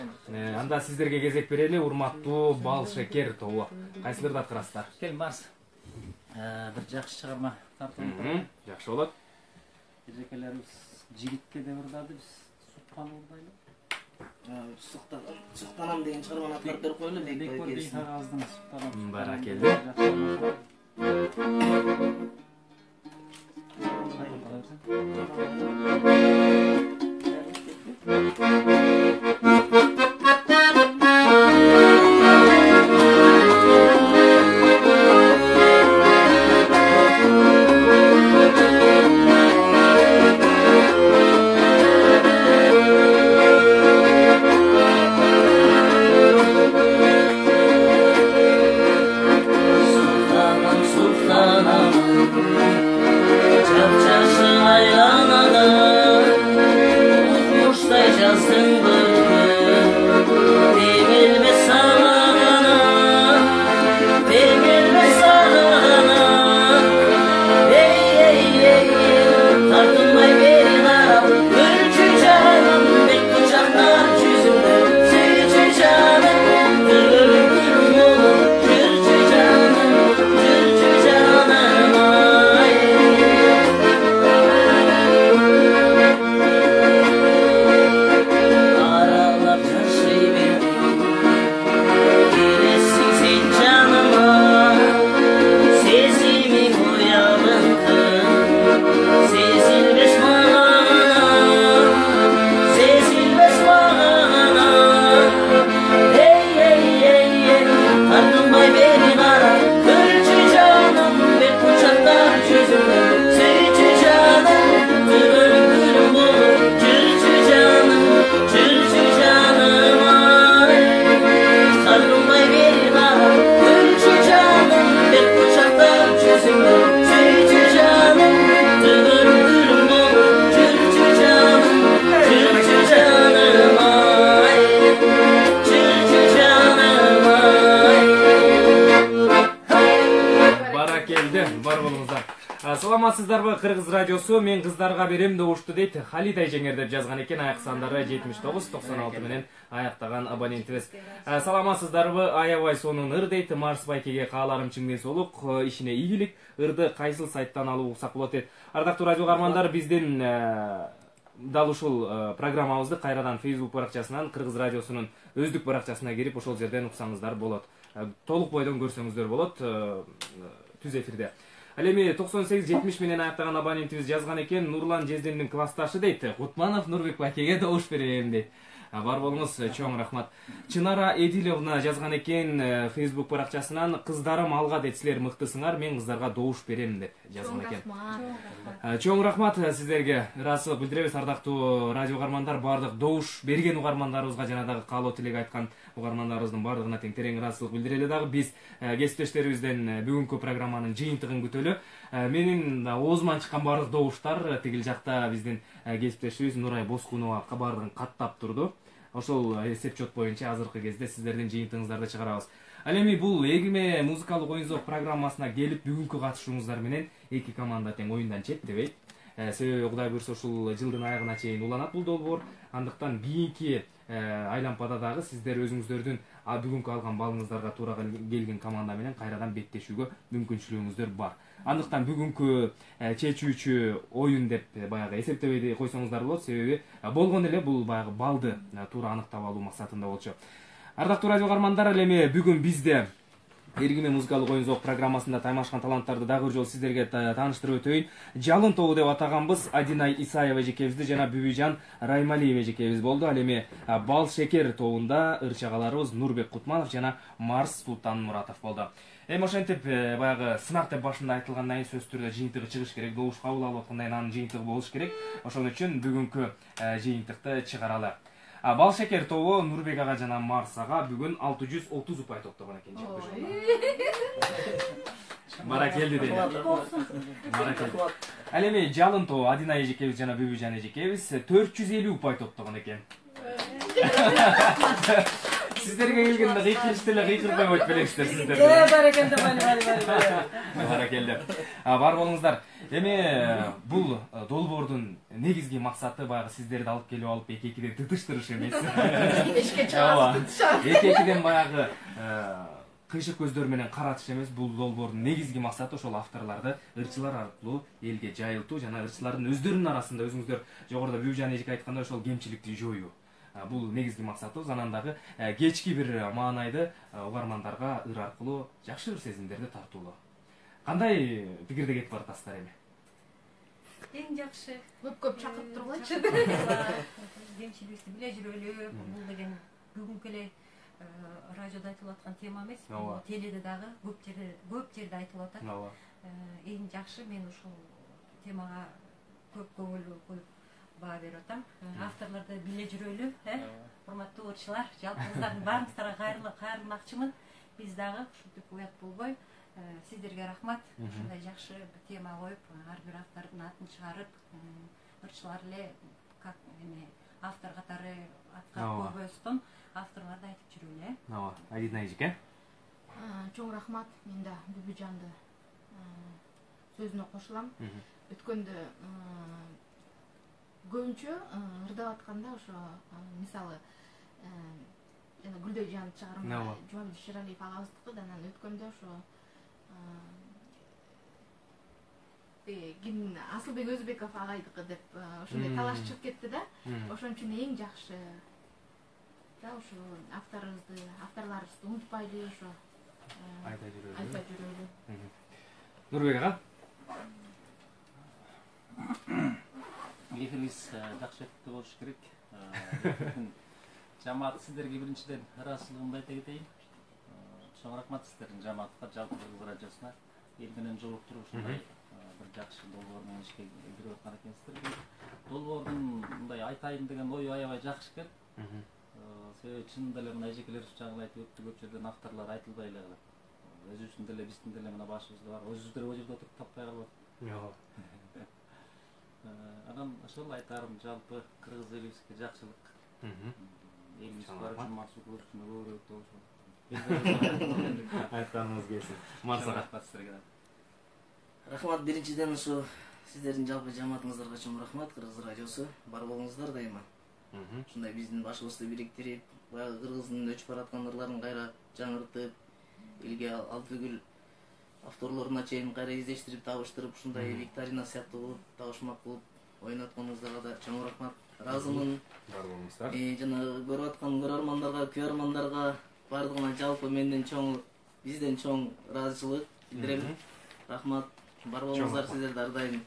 Анда сиздерге кезек берели. Урматтуу Бал Шекер тобу. Кайсыларды аткарасыздар? Кел Марс. Бир жакшы чыгарма тартып. Жакшы болот. Эжекелерибиз жигитке де ырдады, биз суккан ырдайлы. Суктанам деген чыгарманы аткарып берип коелу. Бек Агаздын суктанам. Баракелде. Саламатсыздарбы, Кыргыз радиосу мен кыздарга берем добушту дейт Халида Жеңер деп жазган экен. Аяк сандары 79-96 менен аяктаган абонентибиз. Саламатсыздарбы, аябай сонун ыр дейт. Марс байкеге кааларым чыңден солук, ишине ийгилик, ырды кайсыл сайттан алуу уксак болот дейт. Ардактуу радио кармандар, биздин дал ушул программабызды кайрадан Facebook баракчасынан Кыргыз радиосунун өздүк баракчасына кирип ошол жерден уксаңыздар болот. Толук бойдон көрсөңүздөр болот түз эфирде. Ал эми 98-70 менен аяктаган абонентибиз жазган экен. Нурлан Жездендин классташы дейт. Кутманов Нурбек байкеге добуш берем дейт. Бар болуңуз, чоң рахмат. Чынара Эдиловна жазган экен Facebook баракчасынан. Кыздарым алга дейт, силер мыктысыңар, мен кыздарга добуш берем деп жазган экен. Чоң рахмат сиздерге. Ыраазычылык билдиребиз, ардактуу радио кармандар, бардык добуш берген угармандарыбызга жана дагы каалоо тилек айткан угармандарыбыздын бардыгына тең ыраазычылык билдирели дагы. Биз кесиптештерибизден бүгүнкү программанын жыйынтыгын күтөлү. Менин оозуман чыккан бардык добуштар тигил жакта биздин кесиптешибиз Нурай Боскунова бардыгын каттап турду. Ошол эсеп-чот боюнча азыркы кезде сиздердин жыйынтыгыңыздарды чыгарабыз. Ал эми бул эгиме музыкалык оюн-зоок программасына келип бүгүнкү катышууңуздар менен эки команда тең оюндан четтебейт. Себеби Кудай буйрса ушул жылдын аягына чейин уланат бул долбоор. Андыктан кийинки айлампада дагы сиздер өзүңүздөрдүн бүгүнкү алган балыңыздарга туура келген команда менен кайрадан беттешүүгө мүмкүнчүлүгүңүздөр бар. Андыктан бүгүнкү чечүүчү оюн деп баягы эсептебей койсоңуздар болот. Себеби болгон эле бул баягы балды туура аныктап алуу максатында болчу. Ардактуу радио кармандар, эми бүгүн бизде Эргиме музыкалык оюн-зоок программасында таймашкан таланттарды дагы бир жолу сиздерге тааныштырып өтөйүн. Жалын тобу деп атаганбыз Адинай Исаева эжекебизди жана Бүбүжан Раймалиева эжекебиз болду. Ал эми Бал Шекер тобунда ырчагаларыбыз Нурбек Кутманов жана Марс Султан Муратов болду. Эми ошентип баягы сынак деп башында айтылгандан кийин сөз түрдө жыйынтыгы чыгыш керек, добуш кабыл алып аткандан кийин анын жыйынтыгы болуш керек. Ошон үчүн бүгүнкү жыйынтыкты чыгаралы. Бал Шекер тобу Нурбек ага жана Марс ага бүгүн 630 упай топтогон экен. Баракелди дейли. Баракелди. Ал эми Жалынтоо Адина эжекебиз жана Бүбүжан эжекебиз 450 упай топтогон экен. Сиздерге келгенде кыйкырышты эле кыйкырбай коюп белесиздер сиздер. Баракелди, бали. Баракелди. Бар болуңуздар. Эми бул долбоордун негизги максаты баягы сиздерди алып келип алып эки-экиден тытыштырыш эмес. Эшке чыгасыз. Эки-экиден баягы кыйшык көздөр менен каратыш эмес. Бул долбоордун негизги максаты ошол авторлорду ырчылар аркылуу элге жайылтуу жана ырчылардын өздөрүнүн арасында өзүңүздөр жогоруда Бүбүжан эжеке айткандай ошол кемчиликти жоюу. Бул негизги максатыбыз. Анан дагы кечки бир маанайды угармандарга ыр аркылуу жакшы бир сезимдерди тартуулоо. Кандай пикирде кетип баратасыздар эми? Эң жакшы. Көп чакырып тургулачы. Кемчиликти биле жүрөлү. Бул деген бүгүнкү эле радиодо айтылып аткан тема эмес. Теледе дагы көп жерде айтылып атат. Эң жакшы мен ушул темага көп көңүл коюп баа берип атам. Авторлорду биле жүрөлү, урматтуу ырчылар, жалпыңыздардын баарыңыздарга кайрылмакчымын. Биз дагы ушинтип уят болбой, сиздерге рахмат. Ушундай жакшы тема коюп, ар бир автордун атын чыгарып, ырчылар эле как автор катары аткарып койбостон авторлорду айтып жүрөлү. Ооба, Адина эжеке. Чоң рахмат. Мен да Бүбүжанды сөзүнө кошулам. Өткөндө көбүнчө ырдап атканда ошо мисалы жана Гүлдөй Жан чыгарма Жубабек Шералиев агабыздыкы да анан өткөндө ошо ким Асылбек Өзбеков агайдыкы деп ошондой талаш чыгып кетти да. Ошон үчүн эң жакшы да ошо авторлорубузду унутпайлы ошо айта жүрөлү. Нурбек ага. Эфириңиз жакшы өтүп болуш керек. Жамаат сиздерге биринчиден ыраазычылыгымды айта кетейин. Чоң рахмат сиздердин жамаатка, жалпы Кыргыз радиосуна эл менен жолуктуруп ушундай бир жакшы долбоор менен ишке кирип аткан экенсиздер. Долбоордун мындай айтайын деген ою аябай жакшы экен. Себеби чынында эле мына эжекелер жагы айтып өттү, көп жерден авторлор айтылбай эле калат. Өзүбүздүн деле биздин деле мына башыбызда бар. Өзүбүздөр ол жерде отуруп таппай калат. Анан ошол айтарым жалпы кыргыз элибизге жакшылык. Элибиз бар үчүн максат көрсүн көбүрөөк болушун. Айтканыңыз келсин. Марсага сиздерге. Рахмат биринчиден ушу сиздердин жалпы жамаатыңыздарга чоң рахмат. Кыргыз радиосу бар болуңуздар дайыма. Ушундай биздин башыбызды бириктирип, баягы кыргыздын өчүп бараткан ырларын кайра жаңыртып, элге ал түгүл авторлоруна чейин кайра издештирип, табыштырып, ушундай викторина сыяктуу кылып, табышмак кылып ойнотконуңуздарга да чоң рахмат. Ыраазымын. Бар болуңуздар. Жана көрүп аткан көрөрмандарга, күйөрмандарга бардыгына жалпы менден чоң, бизден чоң ыраазычылык билдирем. Рахмат. Бар болуңуздар, сиздерди ар дайым.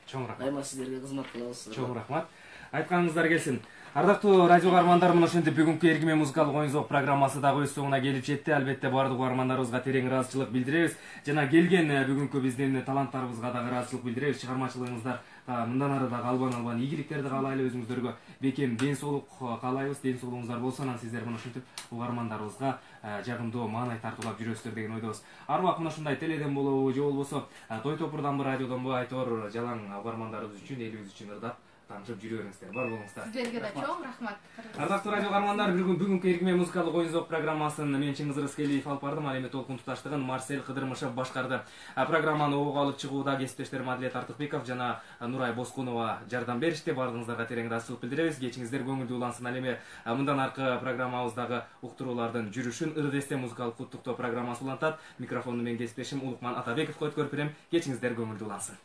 Чоң рахмат. Дайыма сиздерге кызмат кылабыз. Чоң рахмат. Айтканыңыздар келсин. Ардактуу радио каармандар, мына ошентип бүгүнкү эргиме музыкалык оюн зоок программасы дагы өз соңуна келип жетти. Албетте бардык угармандарыбызга терең ыраазычылык билдиребиз. Жана келген бүгүнкү биздин таланттарыбызга дагы ыраазычылык билдиребиз. Чыгармачылыгыңыздар мындан ары дагы албан ийгиликтерди каалайлы, өзүңүздөргө бекем ден соолук каалайбыз. Ден соолугуңуздар болсо, анан сиздер мына ушинтип угармандарыбызга жагымдуу маанай тартуулап жүрөсүздөр деген ойдобуз. Ар убак мына ушундай теледен болобу же болбосо той топурданбы, радиодонбу айтор жалаң угармандарыбыз үчүн, элибиз үчүн ырдап таанышып жүрө бериңиздер. Бар болуңуздар. Сиздерге да чоң рахмат. Ардактуу радио каармандар, бүгүнкү эргиме музыкалык оюн зоок программасын мен Чыңгыз Рыскелиев алып бардым. Ал эми толкун туташтыгын Марсель Кыдырмышев башкарды. Программаны обого алып чыгууда кесиптештерим Адилет Артыкбеков жана Нурай Боскунова жардам беришти. Бардыгыңыздарга терең ыраазычылык билдиребиз. Кечиңиздер көңүлдүү улансын. Ал эми мындан аркы программабыздагы уктуруулардын жүрүшүн Ыр десте музыкалык куттуктоо программасы улантат. Микрофонду мен кесиптешим Улукман Атабеков койуп көрүп берем. Кечиңиздер көңүлдүү улансын.